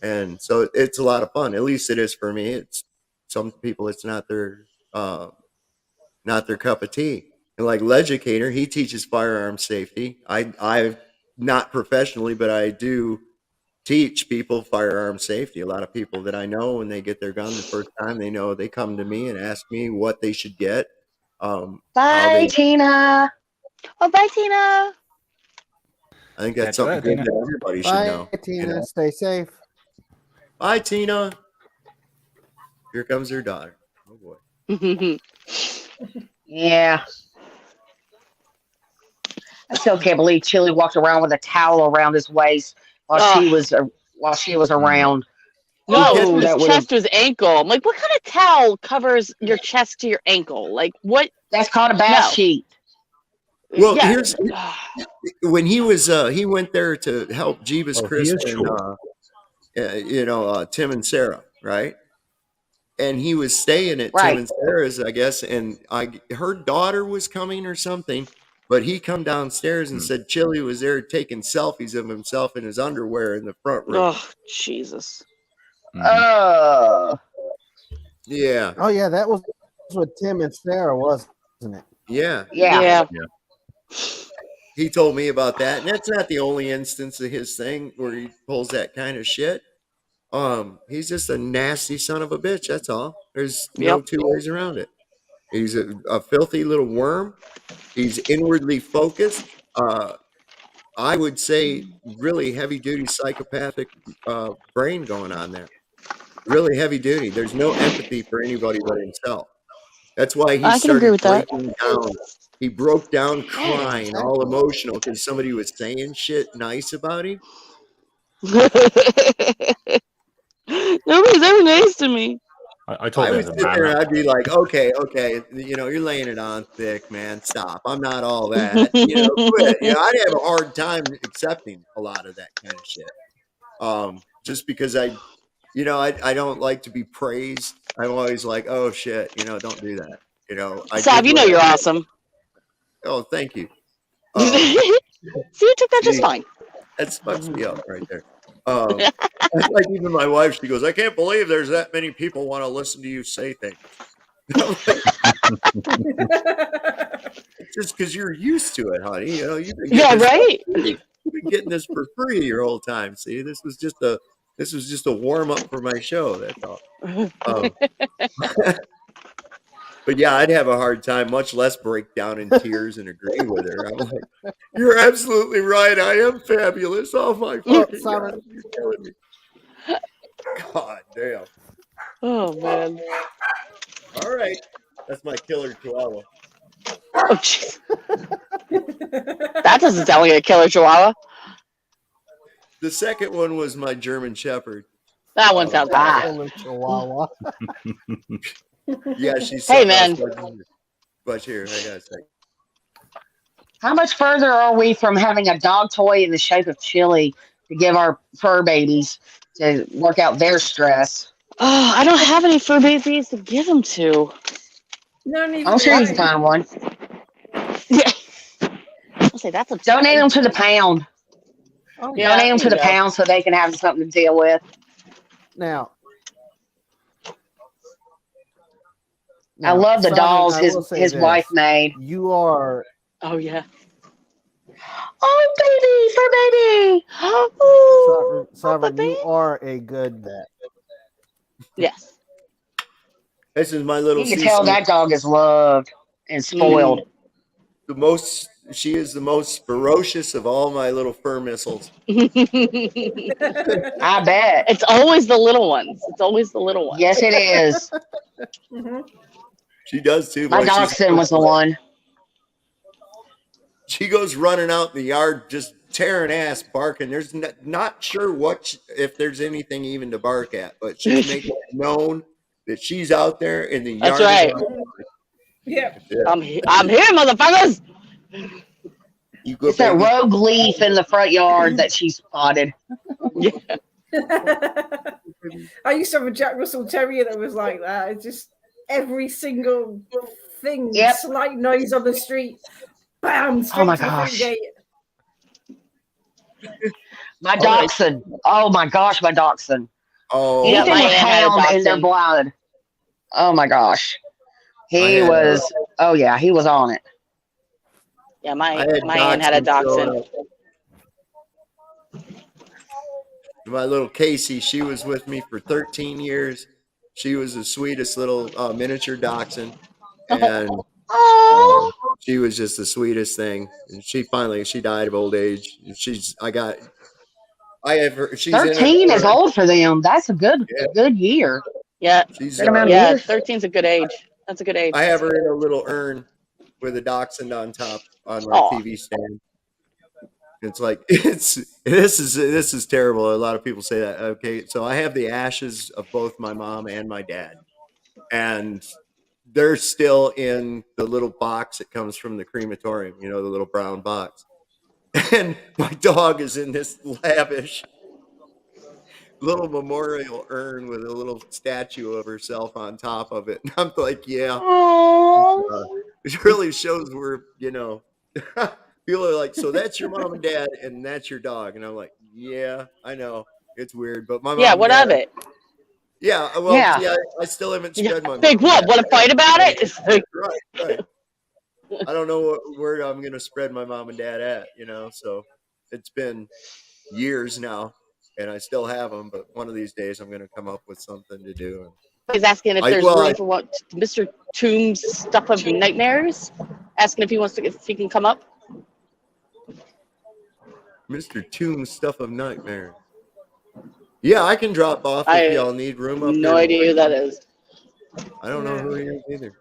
E: and so it's a lot of fun. At least it is for me. It's some people it's not their cup of tea. And like Leducator, he teaches firearm safety. I not professionally, but I do teach people firearm safety. A lot of people that I know, when they get their gun the first time, they come to me and ask me what they should get.
G: Bye, Tina. Oh, bye, Tina.
E: I think that's something good that everybody should know.
A: Bye, Tina. Stay safe.
E: Bye, Tina. Here comes her daughter. Oh boy.
G: Yeah. I still can't believe Chille walked around with a towel around his waist while she was around.
H: No, his chest was ankle. I'm like, what kind of towel covers your chest to your ankle? Like, what?
G: That's called a bath sheet.
E: Well, here's when he was he went there to help Jeebus Chris and Tim and Sarah, right? And he was staying at Tim and Sarah's, I guess, and her daughter was coming or something, but he come downstairs and said Chille was there taking selfies of himself in his underwear in the front room.
H: Oh, Jesus.
E: Yeah.
A: Oh yeah, that was with Tim and Sarah, wasn't it?
E: Yeah.
G: Yeah.
E: He told me about that, and that's not the only instance of his thing where he pulls that kind of shit. He's just a nasty son of a bitch. That's all. There's no two ways around it. He's a filthy little worm. He's inwardly focused. I would say really heavy duty psychopathic brain going on there. Really heavy duty. There's no empathy for anybody but himself. That's why he
H: I can agree
E: started
H: with that.
E: breaking down. He broke down crying, all emotional because somebody was saying shit nice about him.
H: Nobody's ever nice to me.
D: I told
E: I
D: him
E: would
D: as a
E: sit there and
D: man.
E: I'd be like, okay, you're laying it on thick, man. Stop. I'm not all that. Quit. I'd have a hard time accepting a lot of that kind of shit. Just because I don't like to be praised. I'm always like, oh shit, don't do that.
H: Sav, you're awesome.
E: Oh, thank you.
H: See, you took that just fine.
E: That fucks me up right there. That's like even my wife, she goes, I can't believe there's that many people want to listen to you say things. Just because you're used to it, honey. You've been you've been getting this for free your whole time. See, this was just a warm up for my show. That's all. But yeah, I'd have a hard time, much less break down in tears and agree with her. I'm like, you're absolutely right. I am fabulous. Oh my fucking God, you're killing me. God damn.
H: Oh man.
E: All right, that's my killer chihuahua.
H: Oh jeez. That doesn't sound like a killer chihuahua.
E: The second one was my German Shepherd.
H: That one sounds bad.
A: Killer chihuahua.
E: Yeah, she's.
H: Hey man.
E: But here, I gotta say.
G: How much further are we from having a dog toy in the shape of Chille to give our fur babies to work out their stress?
H: Oh, I don't have any fur babies to give them to.
F: No need.
G: I'm sure you can find one.
H: Yeah. I'll say that's a
G: Donate them to the pound.
B: Oh,
H: Yeah,
G: Donate them to the
H: yeah.
G: pound so they can have something to deal with.
A: Now,
G: I love the
A: Simon,
G: dolls
A: I will say
G: his
A: this.
G: wife made.
A: You are
H: Oh yeah.
G: Oh, baby, fur baby.
A: Sovereign, you
H: baby.
A: are a good vet.
H: Yes.
E: This is my little.
G: You can tell that dog is loved and spoiled.
E: She is the most ferocious of all my little fur missiles.
G: I bet.
H: It's always the little ones.
G: Yes, it is.
E: She does too.
G: My
E: boy.
G: dachshund was the one.
E: She goes running out in the yard, just tearing ass, barking. There's not sure if there's anything even to bark at, but she's making it known that she's out there in the yard.
H: That's right.
F: Yeah.
H: I'm here, motherfuckers.
G: It's that rogue leaf in the front yard that she spotted.
H: Yeah.
F: I used to have a Jack Russell Terrier that was like that. It's just every single thing, slight noise on the street, bam, straight
G: my
F: to the front
G: gosh.
F: gate.
G: My dachshund. Oh my gosh, my dachshund.
E: Oh,
G: Anything
H: my
G: with
H: aunt had a
G: hound in their
H: dachshund.
G: blood. Oh my gosh. He was on it.
H: Yeah, my
E: I had
H: aunt had a
E: dachshund
H: dachshund.
E: My little Casey, she was with me for 13 years. She was the sweetest little miniature dachshund, and she was just the sweetest thing. And she died of old age. And she's 13
G: is old for them. That's a good year.
H: Yeah.
E: She's
G: Good amount of
H: Yeah,
G: years.
H: 13's a good age. That's a good age.
E: I have her in a little urn with a dachshund on top on my TV stand. It's like this is terrible. A lot of people say that. Okay, so I have the ashes of both my mom and my dad, and they're still in the little box that comes from the crematorium. The little brown box, and my dog is in this lavish little memorial urn with a little statue of herself on top of it. And I'm like, yeah, it really shows where people are like, so that's your mom and dad, and that's your dog. And I'm like, yeah, I know. It's weird. But my mom
H: Yeah, what
E: and dad,
H: of it?
E: Yeah, well,
H: Yeah.
E: see, I still haven't
H: Yeah.
E: spread my
H: Like,
E: mom.
H: what? Want to fight about it? It's like,
E: Right. I don't know what word I'm going to spread my mom and dad at, so it's been years now and I still have them, but one of these days I'm going to come up with something to do.
H: he's asking if
E: I-
H: there's
E: well,
H: room
E: I-
H: for what Mr. Tomb's stuff of nightmares. Asking if he can come up.
E: Mr. Tomb's stuff of nightmare. Yeah, I can drop off
H: I
E: if y'all need room up
H: no
E: here.
H: idea who that is.
E: I don't know who he is either.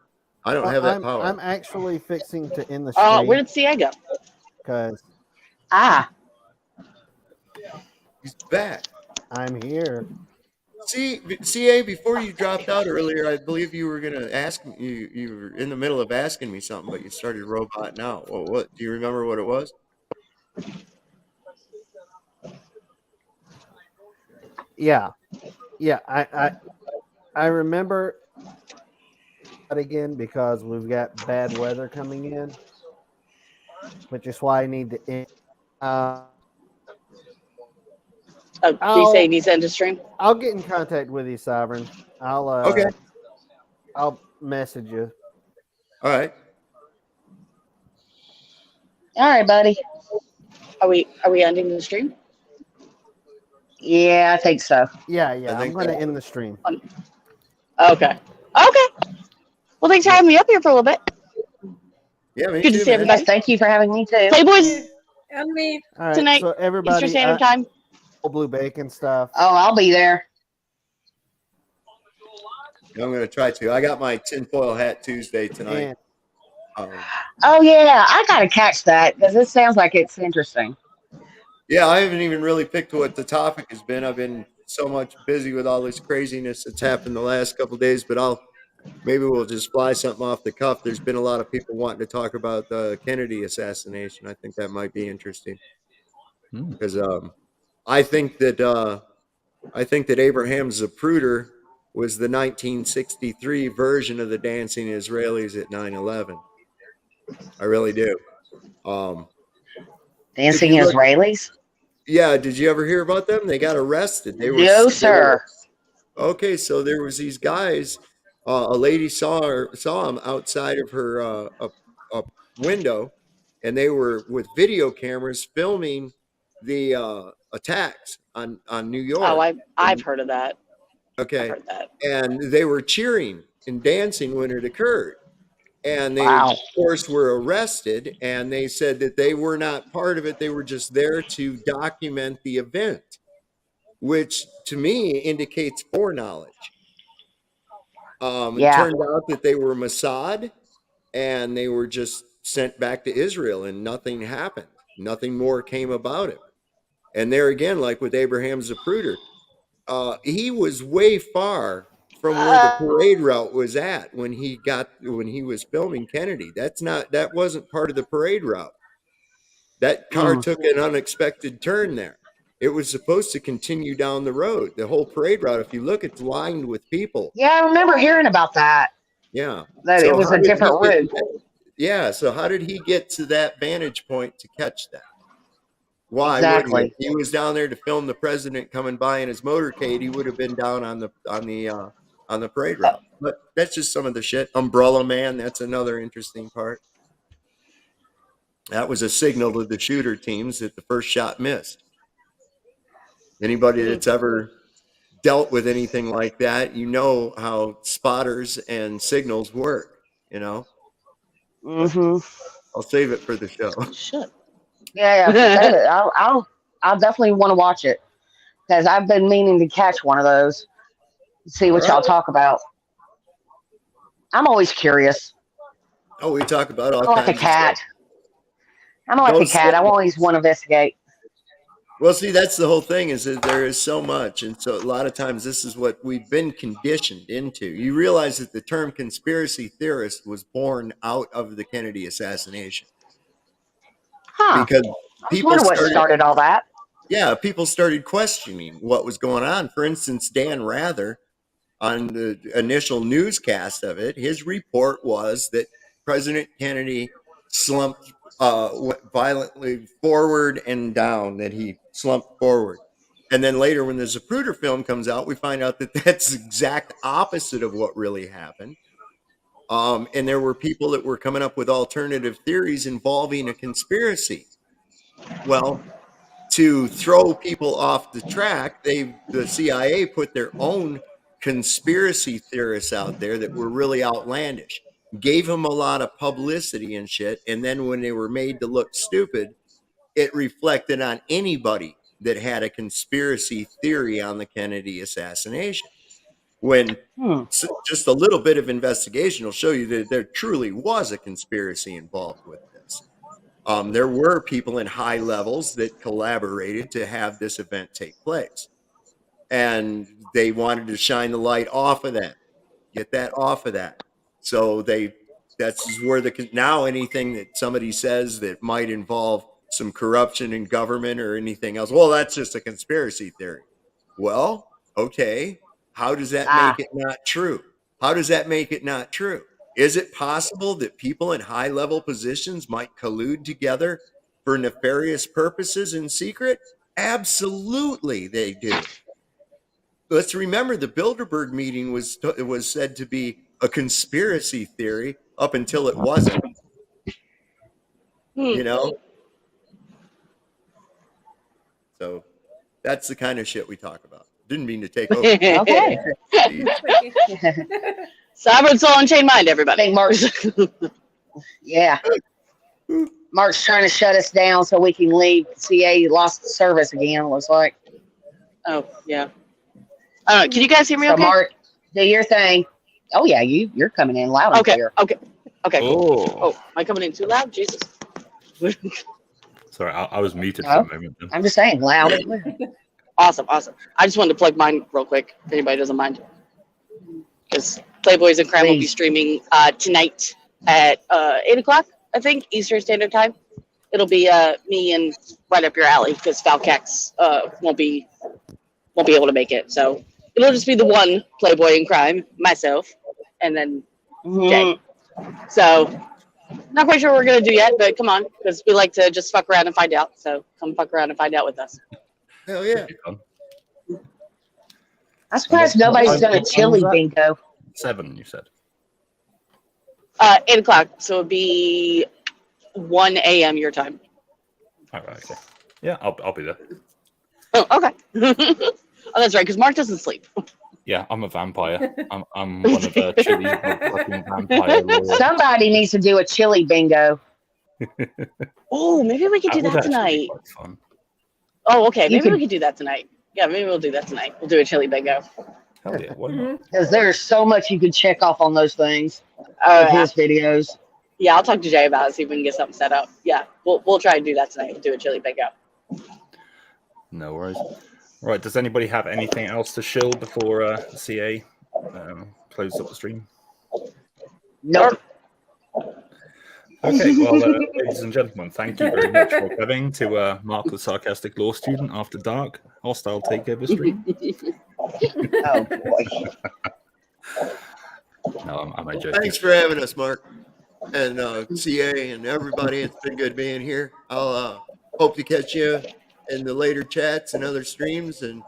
E: I don't
A: Well,
E: have that power.
A: I'm actually fixing to end the
H: Where
A: stream
H: did CA go?
A: because
G: Ah,
E: He's back.
A: I'm here.
E: See, CA, before you dropped out earlier, I believe you were going to ask me, you were in the middle of asking me something, but you started roboting out. Well, what, do you remember what it was?
A: Yeah, I remember that again because we've got bad weather coming in, which is why I need to end.
H: Do you say he needs to end the stream?
A: I'll get in contact with you, Sovereign.
E: Okay.
A: I'll message you.
E: All right.
G: all right, buddy.
H: Are we ending the stream?
G: Yeah, I think so.
A: Yeah,
E: I
A: I'm
E: think
A: going to
E: that-
A: end the stream.
H: Okay. Well, thanks for having me up here for a little bit.
E: Yeah, me
H: Good
E: too,
H: to see
E: man.
H: everybody.
G: Yes, thank you for having me too.
H: Playboys
F: And me.
A: All right,
H: tonight,
A: so
H: Eastern
A: everybody,
H: Standard Time.
A: blue bacon stuff.
G: Oh, I'll be there.
E: I'm going to try to. I got my tinfoil hat Tuesday tonight.
A: And
G: Oh yeah, I gotta catch that because it sounds like it's interesting.
E: Yeah, I haven't even really picked what the topic has been. I've been so much busy with all this craziness that's happened the last couple of days, but maybe we'll just fly something off the cuff. There's been a lot of people wanting to talk about the Kennedy assassination. I think that might be interesting because I think that Abraham Zapruder was the 1963 version of the dancing Israelis at 9/11. I really do.
G: Dancing
E: If you look-
G: Israelis?
E: Yeah, did you ever hear about them? They got arrested.
G: No, sir.
E: Okay, so there was these guys. A lady saw them outside of her a window, and they were with video cameras filming the attacks on New York.
H: Oh, I've heard of that.
E: Okay,
H: I've heard that.
E: and they were cheering and dancing when it occurred. And they,
G: Wow.
E: of course, were arrested, and they said that they were not part of it. They were just there to document the event, which to me indicates foreknowledge. It
G: Yeah.
E: turned out that they were Mossad, and they were just sent back to Israel, and nothing happened. Nothing more came about it. And there again, like with Abraham Zapruder, he was way far from where the parade route was at when he was filming Kennedy. That wasn't part of the parade route. That car took an unexpected turn there. It was supposed to continue down the road. The whole parade route, if you look, it's lined with people.
G: Yeah, I remember hearing about that.
E: Yeah.
G: That
E: So
G: it was
E: how
G: a
E: did he
G: different
E: get
G: route.
E: to that? Yeah. So how did he get to that vantage point to catch that? Why?
G: Exactly.
E: If he was down there to film the president coming by in his motorcade, he would have been down on the parade route. But that's just some of the shit. Umbrella Man, that's another interesting part. That was a signal to the shooter teams that the first shot missed. Anybody that's ever dealt with anything like that, you know how spotters and signals work,
G: Mm-hmm.
E: I'll save it for the show.
H: Shit.
G: Yeah, save it. I'll definitely want to watch it because I've been meaning to catch one of those. See what y'all talk about. I'm always curious.
E: Oh, we talk about all
G: I'm like
E: kinds
G: a cat.
E: of stuff.
G: I'm like
E: Those
G: a cat. I
E: signals.
G: always want to investigate.
E: Well, see, that's the whole thing is that there is so much. And so a lot of times this is what we've been conditioned into. You realize that the term conspiracy theorist was born out of the Kennedy assassination.
G: Huh.
E: Because
G: I was
E: people
G: wondering what started all that.
E: people started questioning what was going on. For instance, Dan Rather, on the initial newscast of it, his report was that President Kennedy went violently forward and down, that he slumped forward. And then later, when the Zapruder film comes out, we find out that that's the exact opposite of what really happened. And there were people that were coming up with alternative theories involving a conspiracy. Well, to throw people off the track, the CIA put their own conspiracy theorists out there that were really outlandish, gave them a lot of publicity and shit. And then when they were made to look stupid, it reflected on anybody that had a conspiracy theory on the Kennedy assassination. When just a little bit of investigation will show you that there truly was a conspiracy involved with this. There were people in high levels that collaborated to have this event take place. And they wanted to shine the light off of that, get that off of that. So that's where now anything that somebody says that might involve some corruption in government or anything else, well, that's just a conspiracy theory. Well, okay. How does that make it not true? How does that make it not true? Is it possible that people in high level positions might collude together for nefarious purposes in secret? Absolutely, they do. Let's remember the Bilderberg meeting was said to be a conspiracy theory up until it wasn't. You know? So that's the kind of shit we talk about. Didn't mean to take over.
H: Okay. Sovereign soul, unchained mind, everybody.
G: I think Mark's, yeah. Mark's trying to shut us down so we can leave. CA lost service again, it looks like.
H: Oh, yeah. I don't know. Can you guys hear me
G: So
H: okay?
G: Mark, do your thing. Oh, yeah, you're coming in loud and
H: Okay,
G: clear.
H: okay. Cool.
D: Oh,
H: Oh, am I coming in too loud? Jesus.
D: sorry, I was muted
G: Oh.
D: for a moment. Then.
G: I'm just saying, loud and clear.
H: Awesome. I just wanted to plug mine real quick, if anybody doesn't mind. Because Playboys and Crime will be
G: Please.
H: streaming tonight at 8 o'clock, I think, Eastern Standard Time. It'll be me and right up your alley, because Falcax won't be able to make it. So it'll just be the one Playboy in Crime, myself, and then Jay. So not quite sure what we're going to do yet, but come on, because we like to just fuck around and find out. So come fuck around and find out with us.
E: Hell yeah.
G: I'm surprised nobody's done a Chille bingo.
D: 7, you said.
H: 8 o'clock, so it'll be 1 a.m. your time.
D: All right, okay. Yeah, I'll be there.
H: Oh, okay. Oh, that's right, because Mark doesn't sleep.
D: Yeah, I'm a vampire. I'm one of the Chile fucking vampire lords.
G: Somebody needs to do a Chille bingo.
H: Oh, maybe we could do
D: would
H: that
D: actually be
H: tonight.
D: quite fun.
H: Oh, okay.
G: You
H: Maybe
G: could-
H: we could do that tonight. Yeah, maybe we'll do that tonight. We'll do a Chille bingo.
D: Hell yeah, why not?
G: Because there's so much you could check off on those things.
H: Oh,
G: With
H: yeah.
G: his videos.
H: Yeah, I'll talk to Jay about it, see if we can get something set up. Yeah, we'll try and do that tonight. We'll do a Chille bingo.
D: No worries. Right, does anybody have anything else to shill before CA closes up the stream?
G: Nope.
D: Okay, well, ladies and gentlemen, thank you very much for coming to Mark the Sarcastic Law Student After Dark Hostile Takeover stream.
G: Oh, boy.
D: No, I'm joking.
E: Thanks for having us, Mark. And CA and everybody. It's been good being here. I'll hope to catch you in the later chats and other streams, and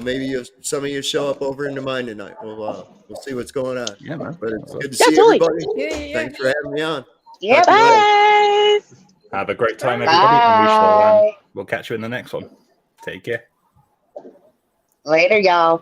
E: maybe some of you show up over into mine tonight. We'll see what's going on.
D: Yeah, man.
E: But it's good to
H: Yeah,
E: see
H: totally.
E: everybody.
F: Yeah.
E: Thanks for having me on.
G: Yeah,
H: Bye.
D: Have a great time, everybody, and
G: bye.
D: we'll catch you in the next one. Take care.
G: Later, y'all.